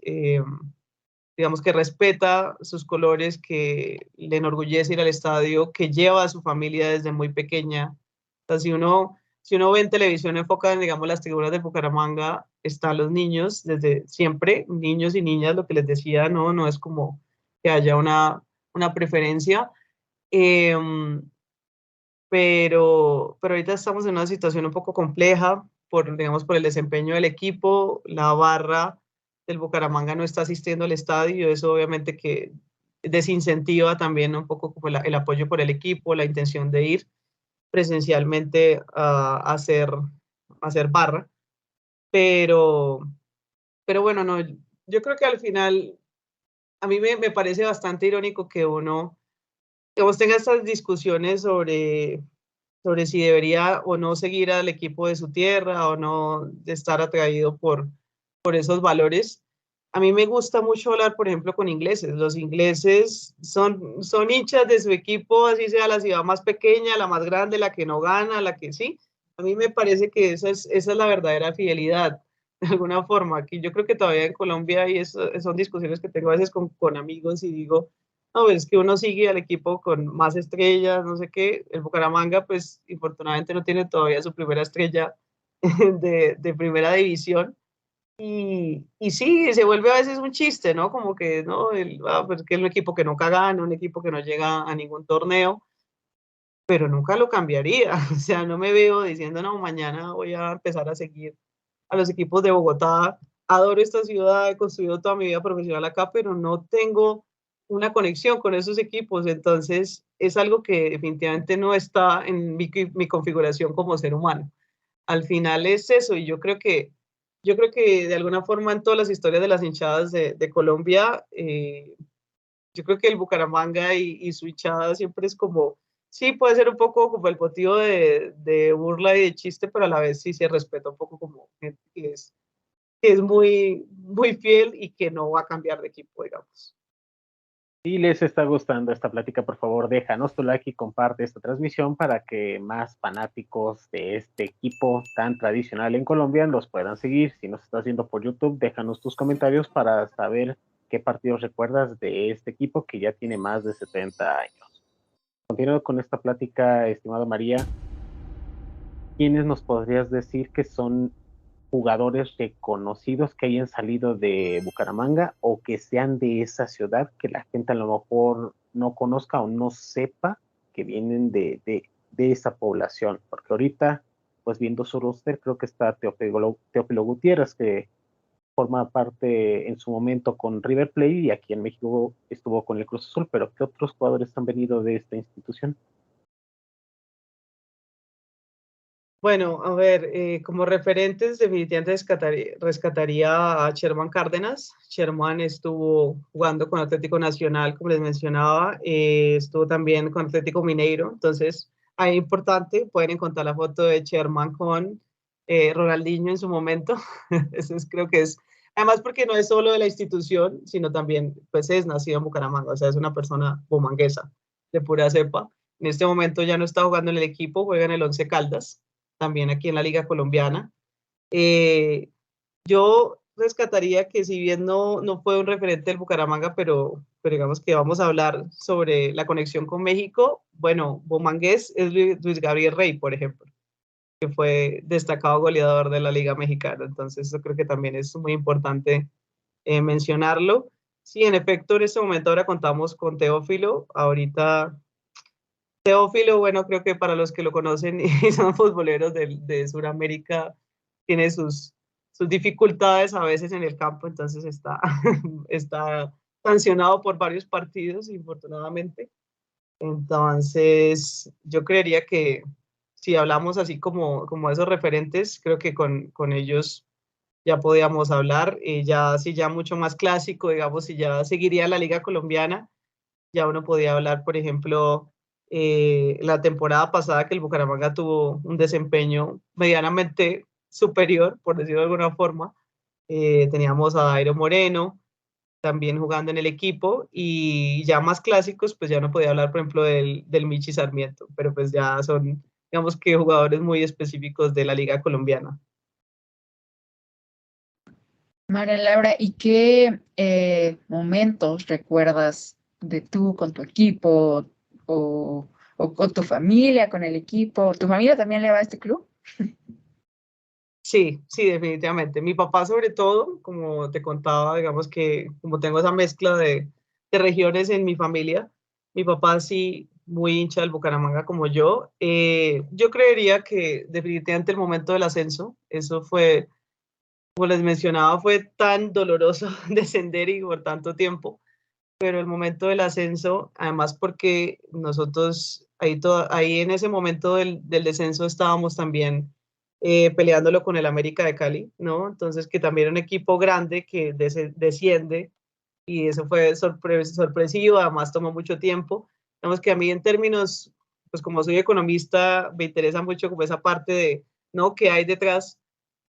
digamos, que respeta sus colores, que le enorgullece ir al estadio, que lleva a su familia desde muy pequeña. O sea, si uno ve en televisión enfocada en, digamos, las figuras de Bucaramanga, están los niños desde siempre, niños y niñas, lo que les decía, no es como que haya una preferencia. Eh, pero ahorita estamos en una situación un poco compleja digamos, por el desempeño del equipo. La barra del Bucaramanga no está asistiendo al estadio, eso obviamente que desincentiva también un poco como el apoyo por el equipo, la intención de ir presencialmente a hacer barra, pero, pero bueno, no, yo creo que al final a mí me parece bastante irónico que uno, digamos, tenga estas discusiones sobre si debería o no seguir al equipo de su tierra o no estar atraído por esos valores. A mí me gusta mucho hablar, por ejemplo, con ingleses. Los ingleses son hinchas de su equipo, así sea la ciudad más pequeña, la más grande, la que no gana, la que sí. A mí me parece que esa es la verdadera fidelidad, de alguna forma. Aquí yo creo que todavía en Colombia y eso, son discusiones que tengo a veces con amigos y digo, no, es que uno sigue al equipo con más estrellas, no sé qué. El Bucaramanga, pues, infortunadamente no tiene todavía su primera estrella de primera división. Y sí, se vuelve a veces un chiste, ¿no? Como que, no, pues que es un equipo que nunca gana, un equipo que no llega a ningún torneo, pero nunca lo cambiaría. O sea, no me veo diciendo, no, mañana voy a empezar a seguir a los equipos de Bogotá. Adoro esta ciudad, he construido toda mi vida profesional acá, pero no tengo una conexión con esos equipos. Entonces, es algo que definitivamente no está en mi configuración como ser humano. Al final es eso, y yo creo que de alguna forma en todas las historias de las hinchadas de Colombia, yo creo que el Bucaramanga y su hinchada siempre es como, sí, puede ser un poco como el motivo de burla y de chiste, pero a la vez sí se respeta un poco como gente que es muy fiel y que no va a cambiar de equipo, digamos. Si les está gustando esta plática, por favor, déjanos tu like y comparte esta transmisión para que más fanáticos de este equipo tan tradicional en Colombia los puedan seguir. Si nos estás viendo por YouTube, déjanos tus comentarios para saber qué partidos recuerdas de este equipo que ya tiene más de 70 años. Continuando con esta plática, estimada María, ¿quiénes nos podrías decir que son jugadores reconocidos que hayan salido de Bucaramanga o que sean de esa ciudad que la gente a lo mejor no conozca o no sepa que vienen de esa población? Porque ahorita, pues viendo su roster, creo que está Teófilo Gutiérrez, que forma parte en su momento con River Plate y aquí en México estuvo con el Cruz Azul, pero ¿qué otros jugadores han venido de esta institución? Bueno, a ver, como referentes definitivamente rescataría a Sherman Cárdenas. Sherman estuvo jugando con Atlético Nacional, como les mencionaba, estuvo también con Atlético Mineiro, entonces ahí importante, pueden encontrar la foto de Sherman con Ronaldinho en su momento. Eso creo que es, además porque no es solo de la institución, sino también pues es nacido en Bucaramanga, o sea, es una persona bumanguesa de pura cepa. En este momento ya no está jugando en el equipo, juega en el Once Caldas, también aquí en la Liga Colombiana. Yo rescataría que si bien no fue un referente del Bucaramanga, pero digamos que vamos a hablar sobre la conexión con México, bueno, bumangués es Luis Gabriel Rey, por ejemplo, que fue destacado goleador de la Liga Mexicana, entonces yo creo que también es muy importante mencionarlo. Sí, en efecto, en este momento ahora contamos con Teófilo, ahorita Teófilo, bueno, creo que para los que lo conocen y son futboleros de Sudamérica, tiene sus dificultades a veces en el campo, entonces está, está sancionado por varios partidos, infortunadamente. Entonces, yo creería que si hablamos así como esos referentes, creo que con ellos ya podíamos hablar, ya sí, ya mucho más clásico, digamos, si ya seguiría la Liga Colombiana, ya uno podía hablar, por ejemplo, la temporada pasada que el Bucaramanga tuvo un desempeño medianamente superior, por decirlo de alguna forma. Teníamos a Dairo Moreno también jugando en el equipo y ya más clásicos, pues ya no podía hablar, por ejemplo, del Michi Sarmiento, pero pues ya son, digamos que jugadores muy específicos de la Liga Colombiana. María Laura, ¿y qué momentos recuerdas de tú con tu equipo o con tu familia, con el equipo? ¿Tu familia también le va a este club? Sí, sí, definitivamente. Mi papá sobre todo, como te contaba, digamos que como tengo esa mezcla de regiones en mi familia, mi papá sí, muy hincha del Bucaramanga como yo. Yo creería que definitivamente el momento del ascenso, eso fue, como les mencionaba, fue tan doloroso descender y por tanto tiempo, pero el momento del ascenso, además porque nosotros ahí en ese momento del descenso estábamos también peleándolo con el América de Cali, ¿no? Entonces que también era un equipo grande que desciende y eso fue sorpresivo, además tomó mucho tiempo. Digamos que a mí en términos, pues como soy economista, me interesa mucho como esa parte de, ¿no? ¿Qué hay detrás?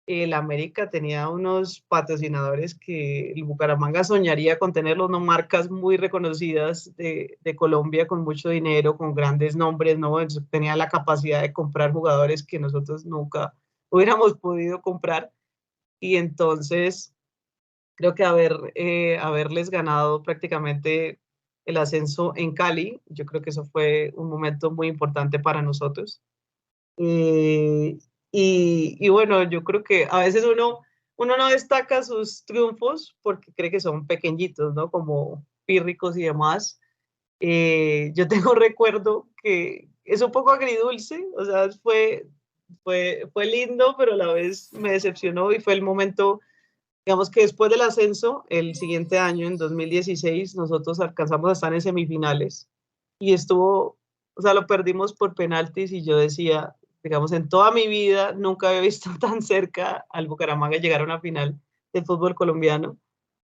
El América tenía unos patrocinadores que el Bucaramanga soñaría con tenerlos, ¿no? Marcas muy reconocidas de Colombia con mucho dinero, con grandes nombres, ¿no? Entonces, tenía la capacidad de comprar jugadores que nosotros nunca hubiéramos podido comprar. Y entonces creo que haberles ganado prácticamente el ascenso en Cali, yo creo que eso fue un momento muy importante para nosotros. Eh, y bueno, yo creo que a veces uno no destaca sus triunfos porque cree que son pequeñitos, ¿no? Como pírricos y demás. Yo tengo recuerdo que es un poco agridulce, o sea, fue lindo, pero a la vez me decepcionó y fue el momento, digamos que después del ascenso, el siguiente año, en 2016, nosotros alcanzamos a estar en semifinales y estuvo, o sea, lo perdimos por penaltis y yo decía, digamos, en toda mi vida nunca había visto tan cerca al Bucaramanga llegar a una final del fútbol colombiano.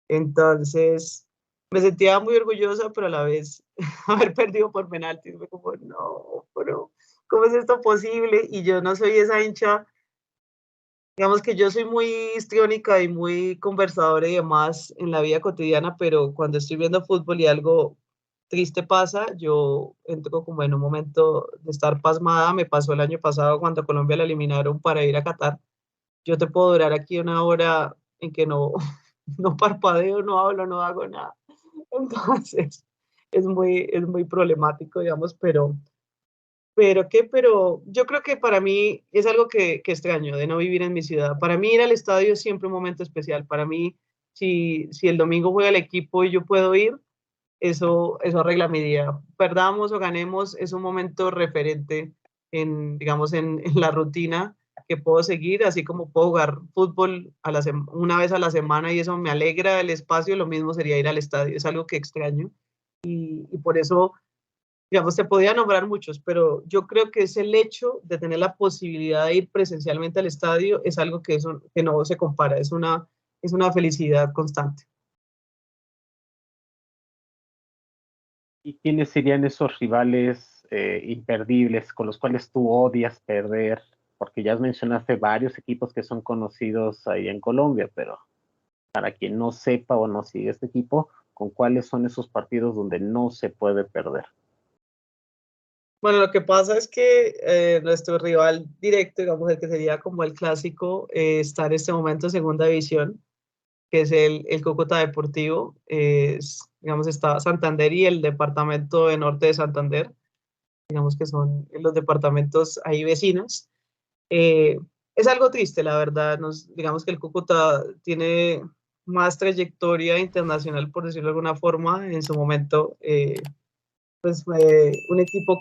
Entonces, me sentía muy orgullosa, pero a la vez haber perdido por penaltis, fue como, no, pero ¿cómo es esto posible? Y yo no soy esa hincha, digamos que yo soy muy histriónica y muy conversadora y demás en la vida cotidiana, pero cuando estoy viendo fútbol y algo triste pasa, yo entro como en un momento de estar pasmada. Me pasó el año pasado cuando a Colombia la eliminaron para ir a Qatar. Yo te puedo durar aquí una hora en que no, no parpadeo, no hablo, no hago nada. Entonces, es muy problemático, digamos, pero yo creo que para mí es algo que extraño de no vivir en mi ciudad. Para mí ir al estadio es siempre un momento especial. Para mí, si el domingo juega el equipo y yo puedo ir, eso arregla mi día. Perdamos o ganemos, es un momento referente en, digamos, en la rutina que puedo seguir, así como puedo jugar fútbol una vez a la semana y eso me alegra el espacio, lo mismo sería ir al estadio, es algo que extraño y por eso, digamos, te podía nombrar muchos, pero yo creo que es el hecho de tener la posibilidad de ir presencialmente al estadio, es algo que no se compara, es una felicidad constante. ¿Y quiénes serían esos rivales imperdibles con los cuales tú odias perder? Porque ya mencionaste varios equipos que son conocidos ahí en Colombia, pero para quien no sepa o no sigue este equipo, ¿con cuáles son esos partidos donde no se puede perder? Bueno, lo que pasa es que nuestro rival directo, digamos, el que sería como el clásico, está en este momento en segunda división, que es el Cúcuta Deportivo. Digamos, está Santander y el departamento de norte de Santander, digamos que son los departamentos ahí vecinos. Es algo triste, la verdad. Digamos que el Cúcuta tiene más trayectoria internacional, por decirlo de alguna forma. En su momento, pues fue un equipo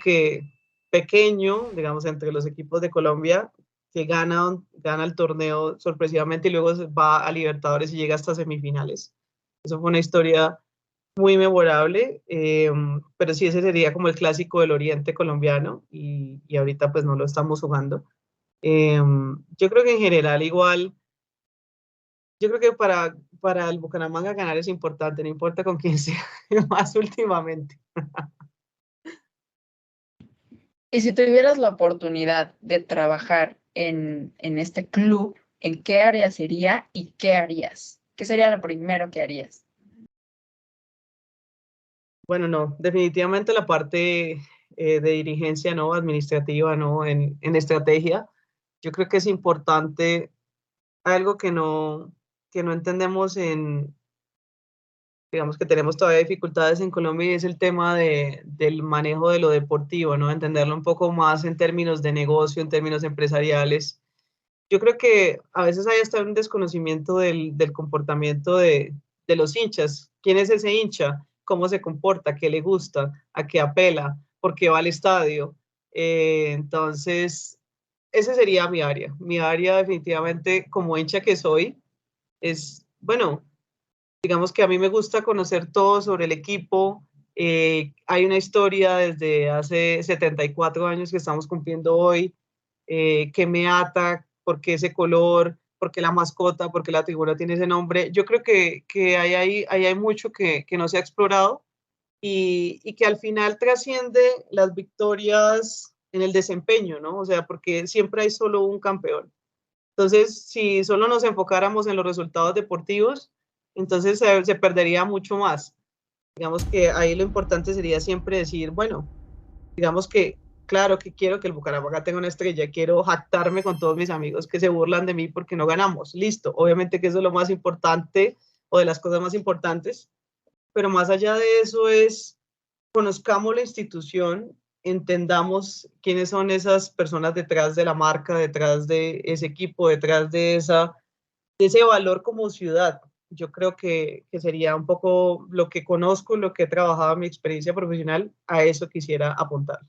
pequeño, digamos, entre los equipos de Colombia, que gana el torneo sorpresivamente y luego va a Libertadores y llega hasta semifinales. Eso fue una historia muy memorable, pero sí, ese sería como el clásico del oriente colombiano y ahorita pues no lo estamos jugando. Yo creo que en general igual, yo creo que para el Bucaramanga ganar es importante, no importa con quién sea más últimamente. Y si tuvieras la oportunidad de trabajar en este club, ¿en qué área sería y qué harías? ¿Qué sería lo primero que harías? Bueno, no, definitivamente la parte de dirigencia, ¿no? Administrativa, ¿no? En estrategia. Yo creo que es importante algo que no entendemos digamos que tenemos todavía dificultades en Colombia y es el tema del manejo de lo deportivo, ¿no? Entenderlo un poco más en términos de negocio, en términos empresariales. Yo creo que a veces hay hasta un desconocimiento del comportamiento de los hinchas. ¿Quién es ese hincha? ¿Cómo se comporta? ¿Qué le gusta? ¿A qué apela? ¿Por qué va al estadio? Entonces, ese sería mi área. Mi área definitivamente como hincha que soy es, bueno, digamos que a mí me gusta conocer todo sobre el equipo. Hay una historia desde hace 74 años que estamos cumpliendo hoy, que me ata, por qué ese color, por qué la mascota, por qué la tribuna tiene ese nombre. Yo creo que ahí hay mucho que no se ha explorado y que al final trasciende las victorias en el desempeño, ¿no? O sea, porque siempre hay solo un campeón. Entonces, si solo nos enfocáramos en los resultados deportivos, entonces se perdería mucho más. Digamos que ahí lo importante sería siempre decir, bueno, digamos que, claro que quiero que el Bucaramanga tenga una estrella, quiero jactarme con todos mis amigos que se burlan de mí porque no ganamos, listo, obviamente que eso es lo más importante o de las cosas más importantes, pero más allá de eso es, conozcamos la institución, entendamos quiénes son esas personas detrás de la marca, detrás de ese equipo, detrás de ese valor como ciudad. Yo creo que sería un poco lo que conozco, lo que he trabajado en mi experiencia profesional, a eso quisiera apuntar.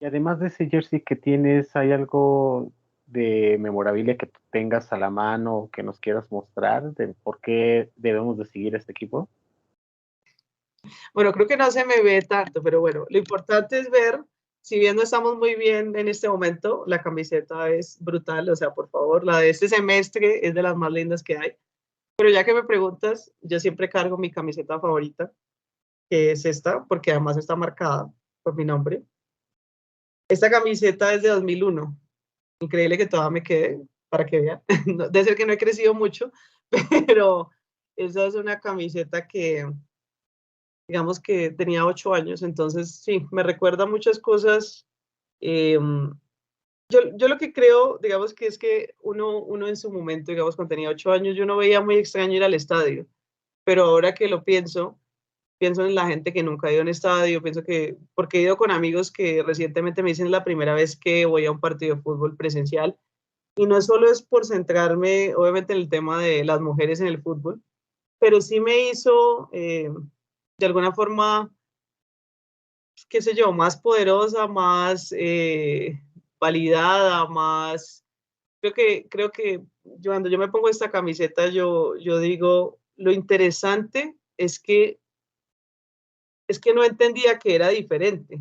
Y además de ese jersey que tienes, ¿hay algo de memorabilia que tú tengas a la mano que nos quieras mostrar de por qué debemos de seguir este equipo? Bueno, creo que no se me ve tanto, pero bueno, lo importante es ver, si bien no estamos muy bien en este momento, la camiseta es brutal, o sea, por favor, la de este semestre es de las más lindas que hay. Pero ya que me preguntas, yo siempre cargo mi camiseta favorita, que es esta, porque además está marcada por mi nombre. Esta camiseta es de 2001. Increíble que todavía me quede, para que vean. Debe ser que no he crecido mucho, pero esa es una camiseta que, digamos que tenía 8 años, entonces sí, me recuerda muchas cosas. Yo lo que creo, digamos que es que uno en su momento, digamos, cuando tenía 8 años, yo no veía muy extraño ir al estadio, pero ahora que lo pienso en la gente que nunca ha ido a un estadio, pienso que, porque he ido con amigos que recientemente me dicen la primera vez que voy a un partido de fútbol presencial, y no solo es por centrarme, obviamente, en el tema de las mujeres en el fútbol, pero sí me hizo, de alguna forma, qué sé yo, más poderosa, más, validada, más, creo que cuando yo me pongo esta camiseta, yo digo, lo interesante es que no entendía que era diferente,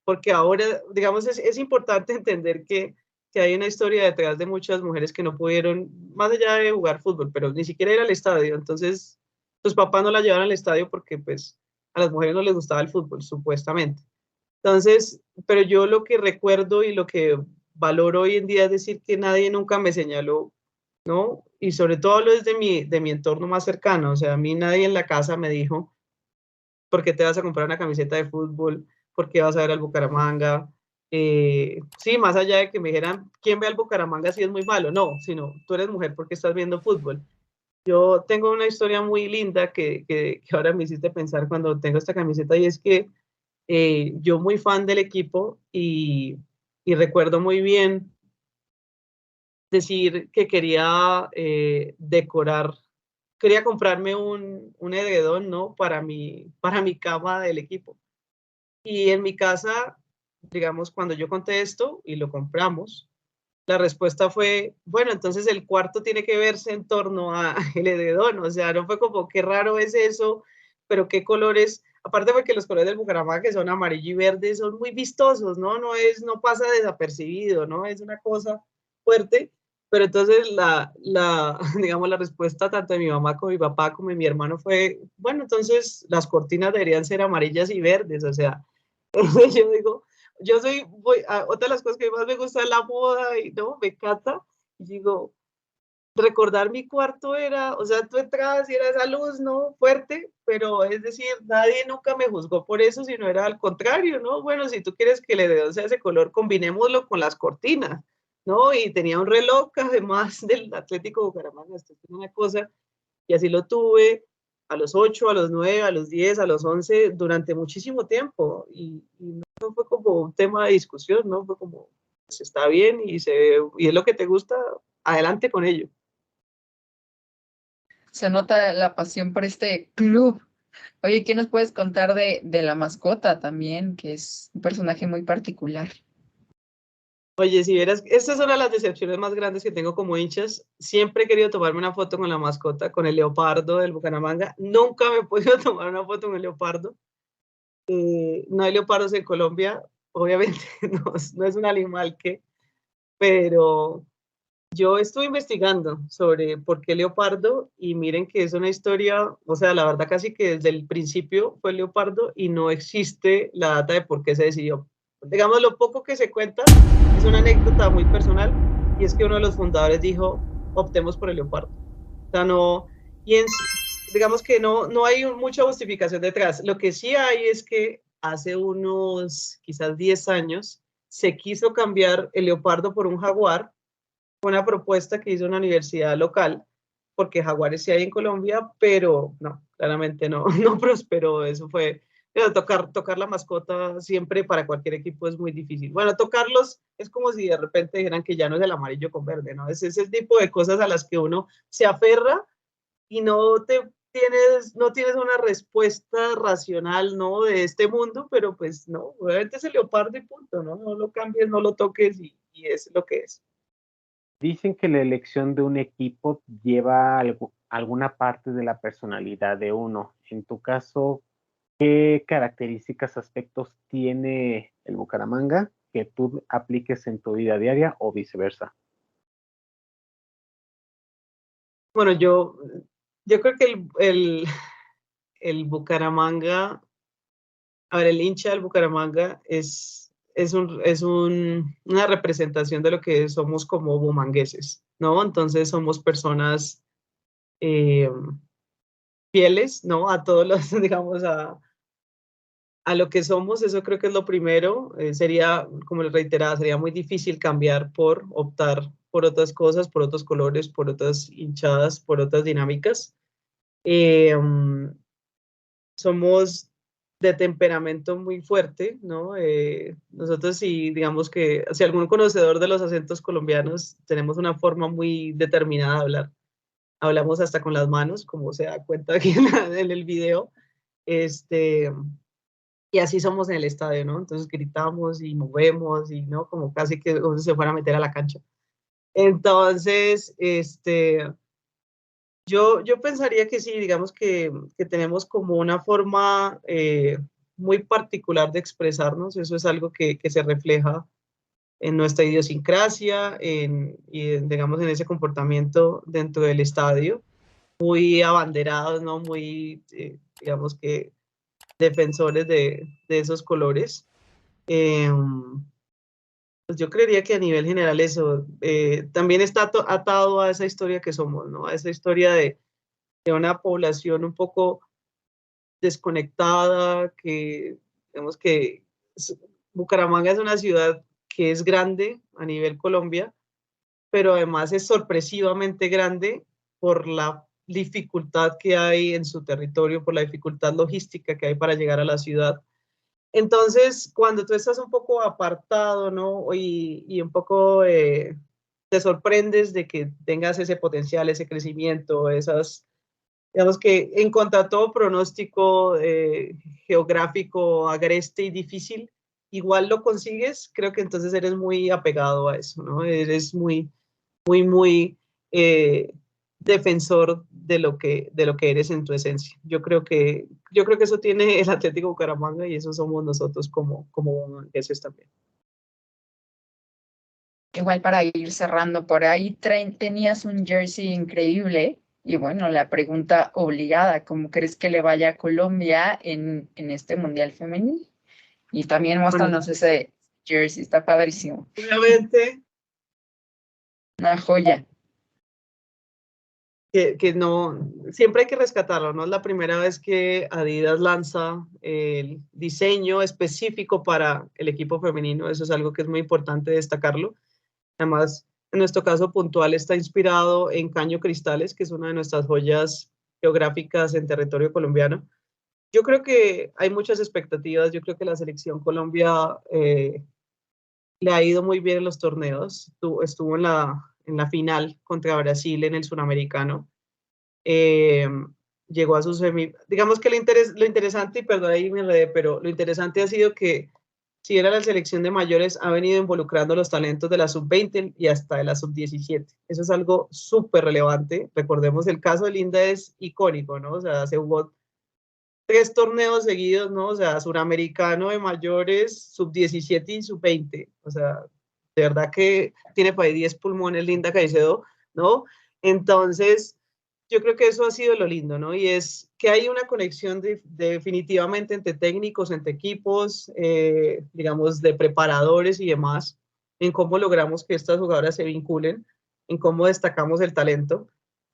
porque ahora, digamos, es importante entender que hay una historia detrás de muchas mujeres que no pudieron, más allá de jugar fútbol, pero ni siquiera ir al estadio. Entonces, sus papás no la llevaron al estadio porque, pues, a las mujeres no les gustaba el fútbol, supuestamente. Entonces, pero yo lo que recuerdo y lo que valoro hoy en día es decir que nadie nunca me señaló, ¿no? Y sobre todo hablo desde mi entorno más cercano. O sea, a mí nadie en la casa me dijo, ¿por qué te vas a comprar una camiseta de fútbol? ¿Por qué vas a ver al Bucaramanga? Sí, más allá de que me dijeran, ¿quién ve al Bucaramanga si es muy malo? No, sino tú eres mujer porque estás viendo fútbol. Yo tengo una historia muy linda que ahora me hiciste pensar cuando tengo esta camiseta, y es que yo muy fan del equipo y recuerdo muy bien decir que quería decorar, quería comprarme un edredón, ¿no? Para mi cama del equipo. Y en mi casa, digamos, cuando yo conté esto y lo compramos, la respuesta fue, bueno, entonces el cuarto tiene que verse en torno a el edredón. O sea, no fue como, qué raro es eso, pero qué colores, aparte porque los colores del Bucaramanga, que son amarillo y verde, son muy vistosos, ¿no? No pasa desapercibido, ¿no? Es una cosa fuerte. Pero entonces digamos, la respuesta tanto de mi mamá como de mi papá como de mi hermano fue, bueno, entonces las cortinas deberían ser amarillas y verdes. O sea, yo digo, otra de las cosas que más me gusta es la moda y no, me encanta. Y digo, recordar mi cuarto era, o sea, tú entrabas y era esa luz, ¿no? Fuerte, pero es decir, nadie nunca me juzgó por eso, sino era al contrario, ¿no? Bueno, si tú quieres que el edredón sea ese color, combinémoslo con las cortinas, ¿no? Y tenía un reloj, además del Atlético Bucaramanga, esto es una cosa, y así lo tuve a los 8, a los 9, a los 10, a los 11, durante muchísimo tiempo, y no fue como un tema de discusión, ¿no? Fue como, pues está bien y es lo que te gusta, adelante con ello. Se nota la pasión por este club. Oye, ¿qué nos puedes contar de la mascota también, que es un personaje muy particular? Oye, si vieras, esta es una de las decepciones más grandes que tengo como hinchas. Siempre he querido tomarme una foto con la mascota, con el leopardo del Bucaramanga. Nunca me he podido tomar una foto con el leopardo. No hay leopardos en Colombia, obviamente no es un animal pero yo estuve investigando sobre por qué leopardo, y miren que es una historia, o sea, la verdad casi que desde el principio fue el leopardo y no existe la data de por qué se decidió. Digamos, lo poco que se cuenta es una anécdota muy personal, y es que uno de los fundadores dijo, optemos por el leopardo. O sea, no, digamos que no hay mucha justificación detrás. Lo que sí hay es que hace unos quizás 10 años se quiso cambiar el leopardo por un jaguar, una propuesta que hizo una universidad local, porque jaguares sí hay en Colombia, pero no, claramente no prosperó. Eso fue, tocar la mascota siempre para cualquier equipo es muy difícil. Bueno, tocarlos es como si de repente dijeran que ya no es el amarillo con verde, ¿no? Es ese tipo de cosas a las que uno se aferra y no tienes una respuesta racional, ¿no? De este mundo, pero pues no, obviamente es el leopardo y punto, ¿no? No lo cambies, no lo toques y es lo que es. Dicen que la elección de un equipo lleva alguna parte de la personalidad de uno. En tu caso, ¿qué características, aspectos tiene el Bucaramanga que tú apliques en tu vida diaria o viceversa? Bueno, yo creo que el Bucaramanga, a ver, el hincha del Bucaramanga es una representación de lo que somos como bumangueses, ¿no? Entonces somos personas fieles, ¿no? A todos los, digamos, a lo que somos. Eso creo que es lo primero. Sería, como les reiteraba, sería muy difícil cambiar por optar por otras cosas, por otros colores, por otras hinchadas, por otras dinámicas. Somos de temperamento muy fuerte, ¿no? Nosotros sí, digamos que, si algún conocedor de los acentos colombianos, tenemos una forma muy determinada de hablar. Hablamos hasta con las manos, como se da cuenta aquí en el video. y así somos en el estadio, ¿no? Entonces gritamos y movemos y, ¿no? Como casi que uno se fuera a meter a la cancha. Entonces, yo pensaría que sí, digamos que tenemos como una forma muy particular de expresarnos, eso es algo que se refleja en nuestra idiosincrasia, digamos, en ese comportamiento dentro del estadio, muy abanderados, ¿no? Muy, digamos que, defensores de esos colores. Pues yo creería que a nivel general eso también está atado a esa historia que somos, ¿no? A esa historia de una población un poco desconectada, que digamos que Bucaramanga es una ciudad que es grande a nivel Colombia, pero además es sorpresivamente grande por la dificultad que hay en su territorio, por la dificultad logística que hay para llegar a la ciudad. Entonces, cuando tú estás un poco apartado, ¿no? Y un poco te sorprendes de que tengas ese potencial, ese crecimiento, digamos que en contra a todo pronóstico geográfico agreste y difícil, igual lo consigues, creo que entonces eres muy apegado a eso, ¿no? Eres muy, muy defensor de lo que eres en tu esencia. Yo creo que eso tiene el Atlético Bucaramanga y eso somos nosotros como bumangueses también. Igual para ir cerrando, por ahí tenías un jersey increíble y bueno, la pregunta obligada, ¿cómo crees que le vaya a Colombia en este Mundial Femenil? Y también muéstranos ese jersey, está padrísimo. Obviamente. Una joya. Que no, siempre hay que rescatarlo, no es la primera vez que Adidas lanza el diseño específico para el equipo femenino, eso es algo que es muy importante destacarlo. Además, en nuestro caso puntual está inspirado en Caño Cristales, que es una de nuestras joyas geográficas en territorio colombiano. Yo creo que hay muchas expectativas, yo creo que la selección Colombia le ha ido muy bien en los torneos, estuvo en la final contra Brasil en el Suramericano. Llegó a su digamos que lo interesante, y perdón ahí me enredé, pero lo interesante ha sido que si era la selección de mayores, ha venido involucrando los talentos de la sub-20 y hasta de la sub-17. Eso es algo súper relevante. Recordemos, el caso de Linda es icónico, ¿no? O sea, se jugó 3 torneos seguidos, ¿no? O sea, suramericano de mayores, sub-17 y sub-20. O sea, de verdad que tiene para ahí 10 pulmones Linda Caicedo, ¿no? Entonces, yo creo que eso ha sido lo lindo, ¿no? Y es que hay una conexión definitivamente entre técnicos, entre equipos, digamos, de preparadores y demás, en cómo logramos que estas jugadoras se vinculen, en cómo destacamos el talento.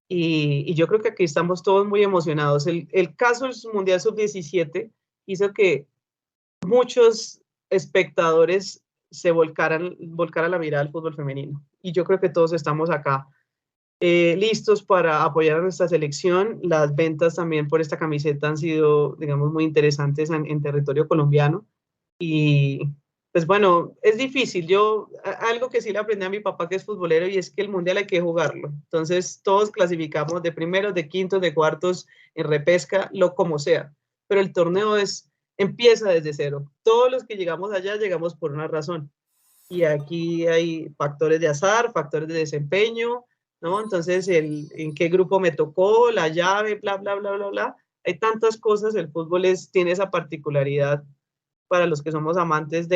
Y yo creo que aquí estamos todos muy emocionados. El caso del Mundial Sub-17 hizo que muchos espectadores se volcaran la mirada al fútbol femenino. Y yo creo que todos estamos acá listos para apoyar a nuestra selección. Las ventas también por esta camiseta han sido, digamos, muy interesantes en territorio colombiano. Y pues bueno, es difícil. Algo que sí le aprendí a mi papá, que es futbolero, y es que el mundial hay que jugarlo. Entonces todos clasificamos de primeros, de quintos, de cuartos, en repesca, lo como sea. Pero el torneo empieza desde cero. Todos los que llegamos allá llegamos por una razón. Y aquí hay factores de azar, factores de desempeño, ¿no? Entonces, en qué grupo me tocó, la llave, bla, bla, bla, bla, bla. Hay tantas cosas, el fútbol tiene esa particularidad para los que somos amantes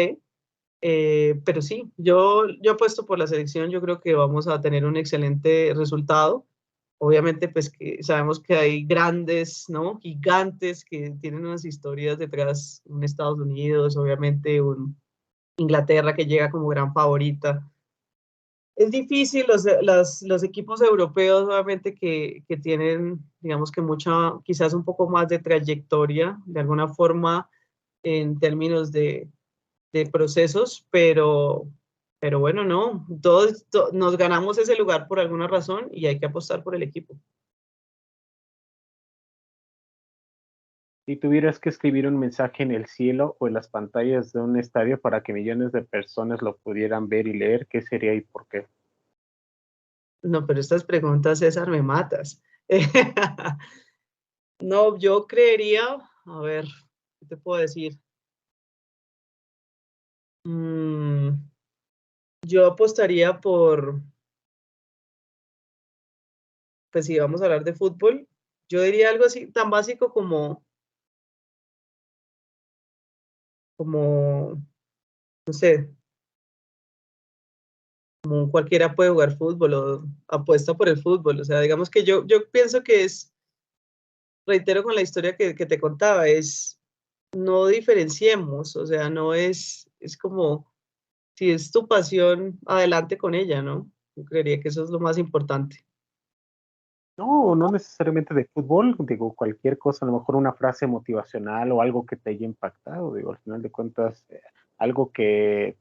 pero sí, yo apuesto por la selección, yo creo que vamos a tener un excelente resultado. Obviamente, pues que sabemos que hay grandes, ¿no? Gigantes que tienen unas historias detrás, un Estados Unidos, obviamente un Inglaterra que llega como gran favorita. Es difícil, los equipos europeos obviamente que tienen, digamos que quizás un poco más de trayectoria, de alguna forma, en términos de procesos, pero bueno, no, todos nos ganamos ese lugar por alguna razón y hay que apostar por el equipo. Si tuvieras que escribir un mensaje en el cielo o en las pantallas de un estadio para que millones de personas lo pudieran ver y leer, ¿qué sería y por qué? No, pero estas preguntas, César, me matas. No, yo creería, a ver, ¿qué te puedo decir? Mm, yo apostaría por, pues si vamos a hablar de fútbol, yo diría algo así tan básico como, no sé, como cualquiera puede jugar fútbol o apuesta por el fútbol. O sea, digamos que yo pienso que es, reitero con la historia que te contaba, es no diferenciemos, o sea, no es como, si es tu pasión, adelante con ella, ¿no? Yo creería que eso es lo más importante. No, no necesariamente de fútbol, digo, cualquier cosa, a lo mejor una frase motivacional o algo que te haya impactado, digo, al final de cuentas, algo que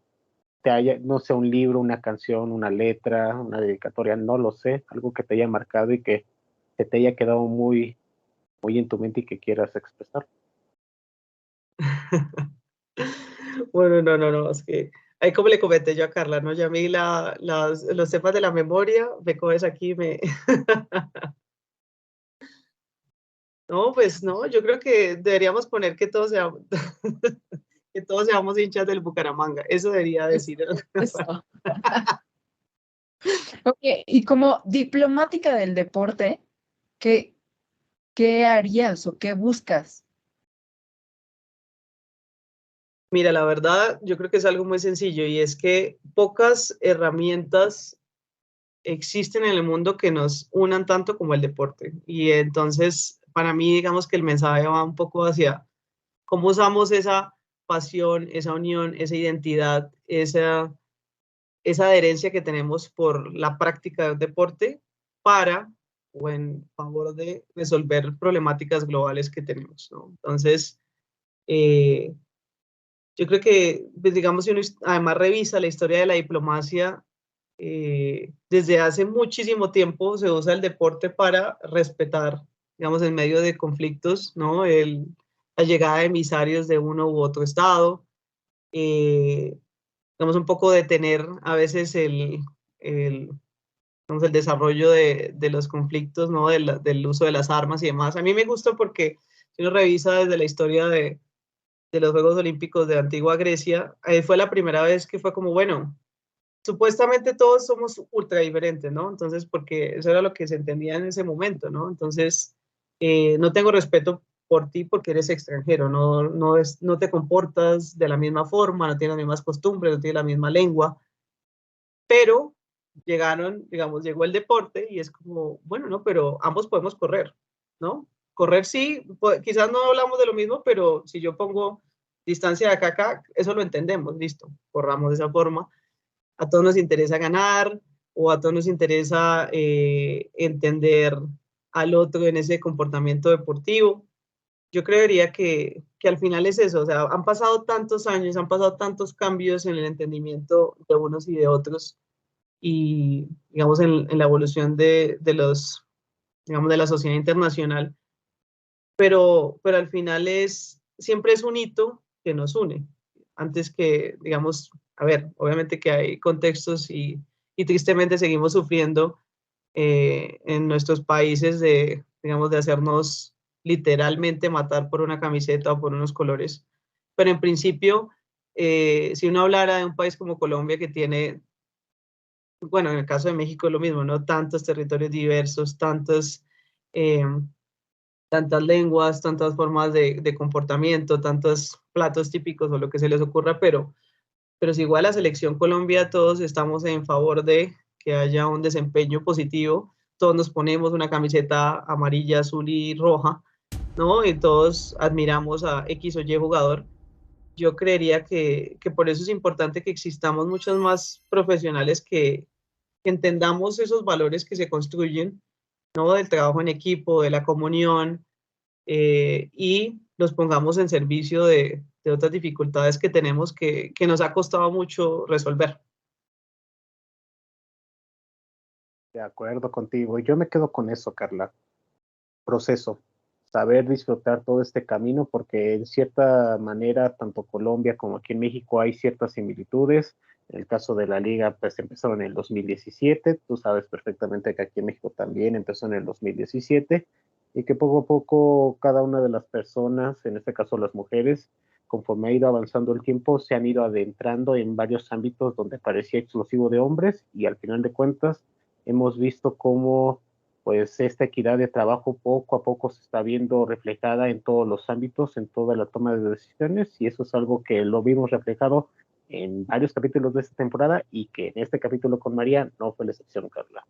te haya, no sé, un libro, una canción, una letra, una dedicatoria, no lo sé, algo que te haya marcado y que te haya quedado muy, muy en tu mente y que quieras expresar. Bueno, no, es que ahí como le comenté yo a Carla, ¿no? Ya a mí los temas de la memoria, me coges aquí, me... No, pues no, yo creo que deberíamos poner que todos seamos, que todos seamos hinchas del Bucaramanga, eso debería decir. Eso. Ok, y como diplomática del deporte, ¿qué, qué harías o qué buscas? Mira, la verdad, yo creo que es algo muy sencillo y es que pocas herramientas existen en el mundo que nos unan tanto como el deporte. Y entonces, para mí, digamos que el mensaje va un poco hacia cómo usamos esa pasión, esa unión, esa identidad, esa adherencia que tenemos por la práctica del deporte para o en favor de resolver problemáticas globales que tenemos, ¿no? Entonces, eh, yo creo que, pues, digamos, si uno además revisa la historia de la diplomacia, desde hace muchísimo tiempo se usa el deporte para respetar, digamos, en medio de conflictos, ¿no? La llegada de emisarios de uno u otro estado, eh, digamos, un poco detener a veces el, digamos, el desarrollo de los conflictos, ¿no? Del uso de las armas y demás. A mí me gusta porque si uno revisa desde la historia de los Juegos Olímpicos de Antigua Grecia, fue la primera vez que fue como, bueno, supuestamente todos somos ultra diferentes, ¿no? Entonces, porque eso era lo que se entendía en ese momento, ¿no? Entonces, no tengo respeto por ti porque eres extranjero, no te comportas de la misma forma, no tienes las mismas costumbres, no tienes la misma lengua, pero llegaron, digamos, llegó el deporte y es como, bueno, no, pero ambos podemos correr, ¿no? Correr sí, quizás no hablamos de lo mismo, pero si yo pongo distancia de acá a acá, eso lo entendemos, listo, corramos de esa forma. A todos nos interesa ganar o a todos nos interesa entender al otro en ese comportamiento deportivo. Yo creería que al final es eso, o sea, han pasado tantos años, han pasado tantos cambios en el entendimiento de unos y de otros y, digamos, en la evolución digamos, de la sociedad internacional, pero al final siempre es un hito que nos une, antes que, digamos, a ver, obviamente que hay contextos y tristemente seguimos sufriendo en nuestros países digamos, de hacernos literalmente matar por una camiseta o por unos colores. Pero en principio, si uno hablara de un país como Colombia que tiene, bueno, en el caso de México es lo mismo, ¿no? Tantos territorios diversos, eh, tantas lenguas, tantas formas de comportamiento, tantos platos típicos o lo que se les ocurra, pero si igual la selección Colombia, todos estamos en favor de que haya un desempeño positivo, todos nos ponemos una camiseta amarilla, azul y roja, ¿no? Y todos admiramos a X o Y jugador. Yo creería que por eso es importante que existamos muchos más profesionales que entendamos esos valores que se construyen, ¿no? Del trabajo en equipo, de la comunión, y los pongamos en servicio de otras dificultades que tenemos que nos ha costado mucho resolver. De acuerdo contigo. Yo me quedo con eso, Carla. Proceso. Saber disfrutar todo este camino, porque en cierta manera, tanto Colombia como aquí en México hay ciertas similitudes. En el caso de la liga, pues empezaron en el 2017. Tú sabes perfectamente que aquí en México también empezó en el 2017 y que poco a poco cada una de las personas, en este caso las mujeres, conforme ha ido avanzando el tiempo, se han ido adentrando en varios ámbitos donde parecía exclusivo de hombres, y al final de cuentas hemos visto cómo pues esta equidad de trabajo poco a poco se está viendo reflejada en todos los ámbitos, en toda la toma de decisiones, y eso es algo que lo vimos reflejado en varios capítulos de esta temporada, y que en este capítulo con María no fue la excepción, Carla.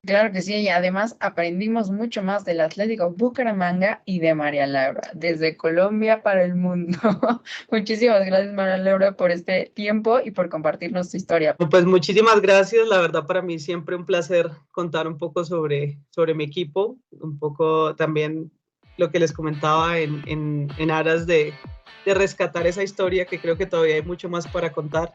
Claro que sí, y además aprendimos mucho más del Atlético Bucaramanga y de María Laura, desde Colombia para el mundo. Muchísimas gracias, María Laura, por este tiempo y por compartirnos tu historia. Pues muchísimas gracias, la verdad para mí siempre un placer contar un poco sobre mi equipo, un poco también lo que les comentaba en aras de rescatar esa historia, que creo que todavía hay mucho más para contar.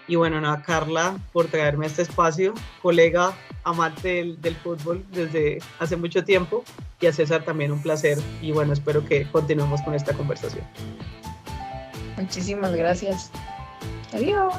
Y bueno, nada, Carla, por traerme a este espacio, colega, amante del fútbol desde hace mucho tiempo, y a César también un placer, y bueno, espero que continuemos con esta conversación. Muchísimas gracias. Adiós.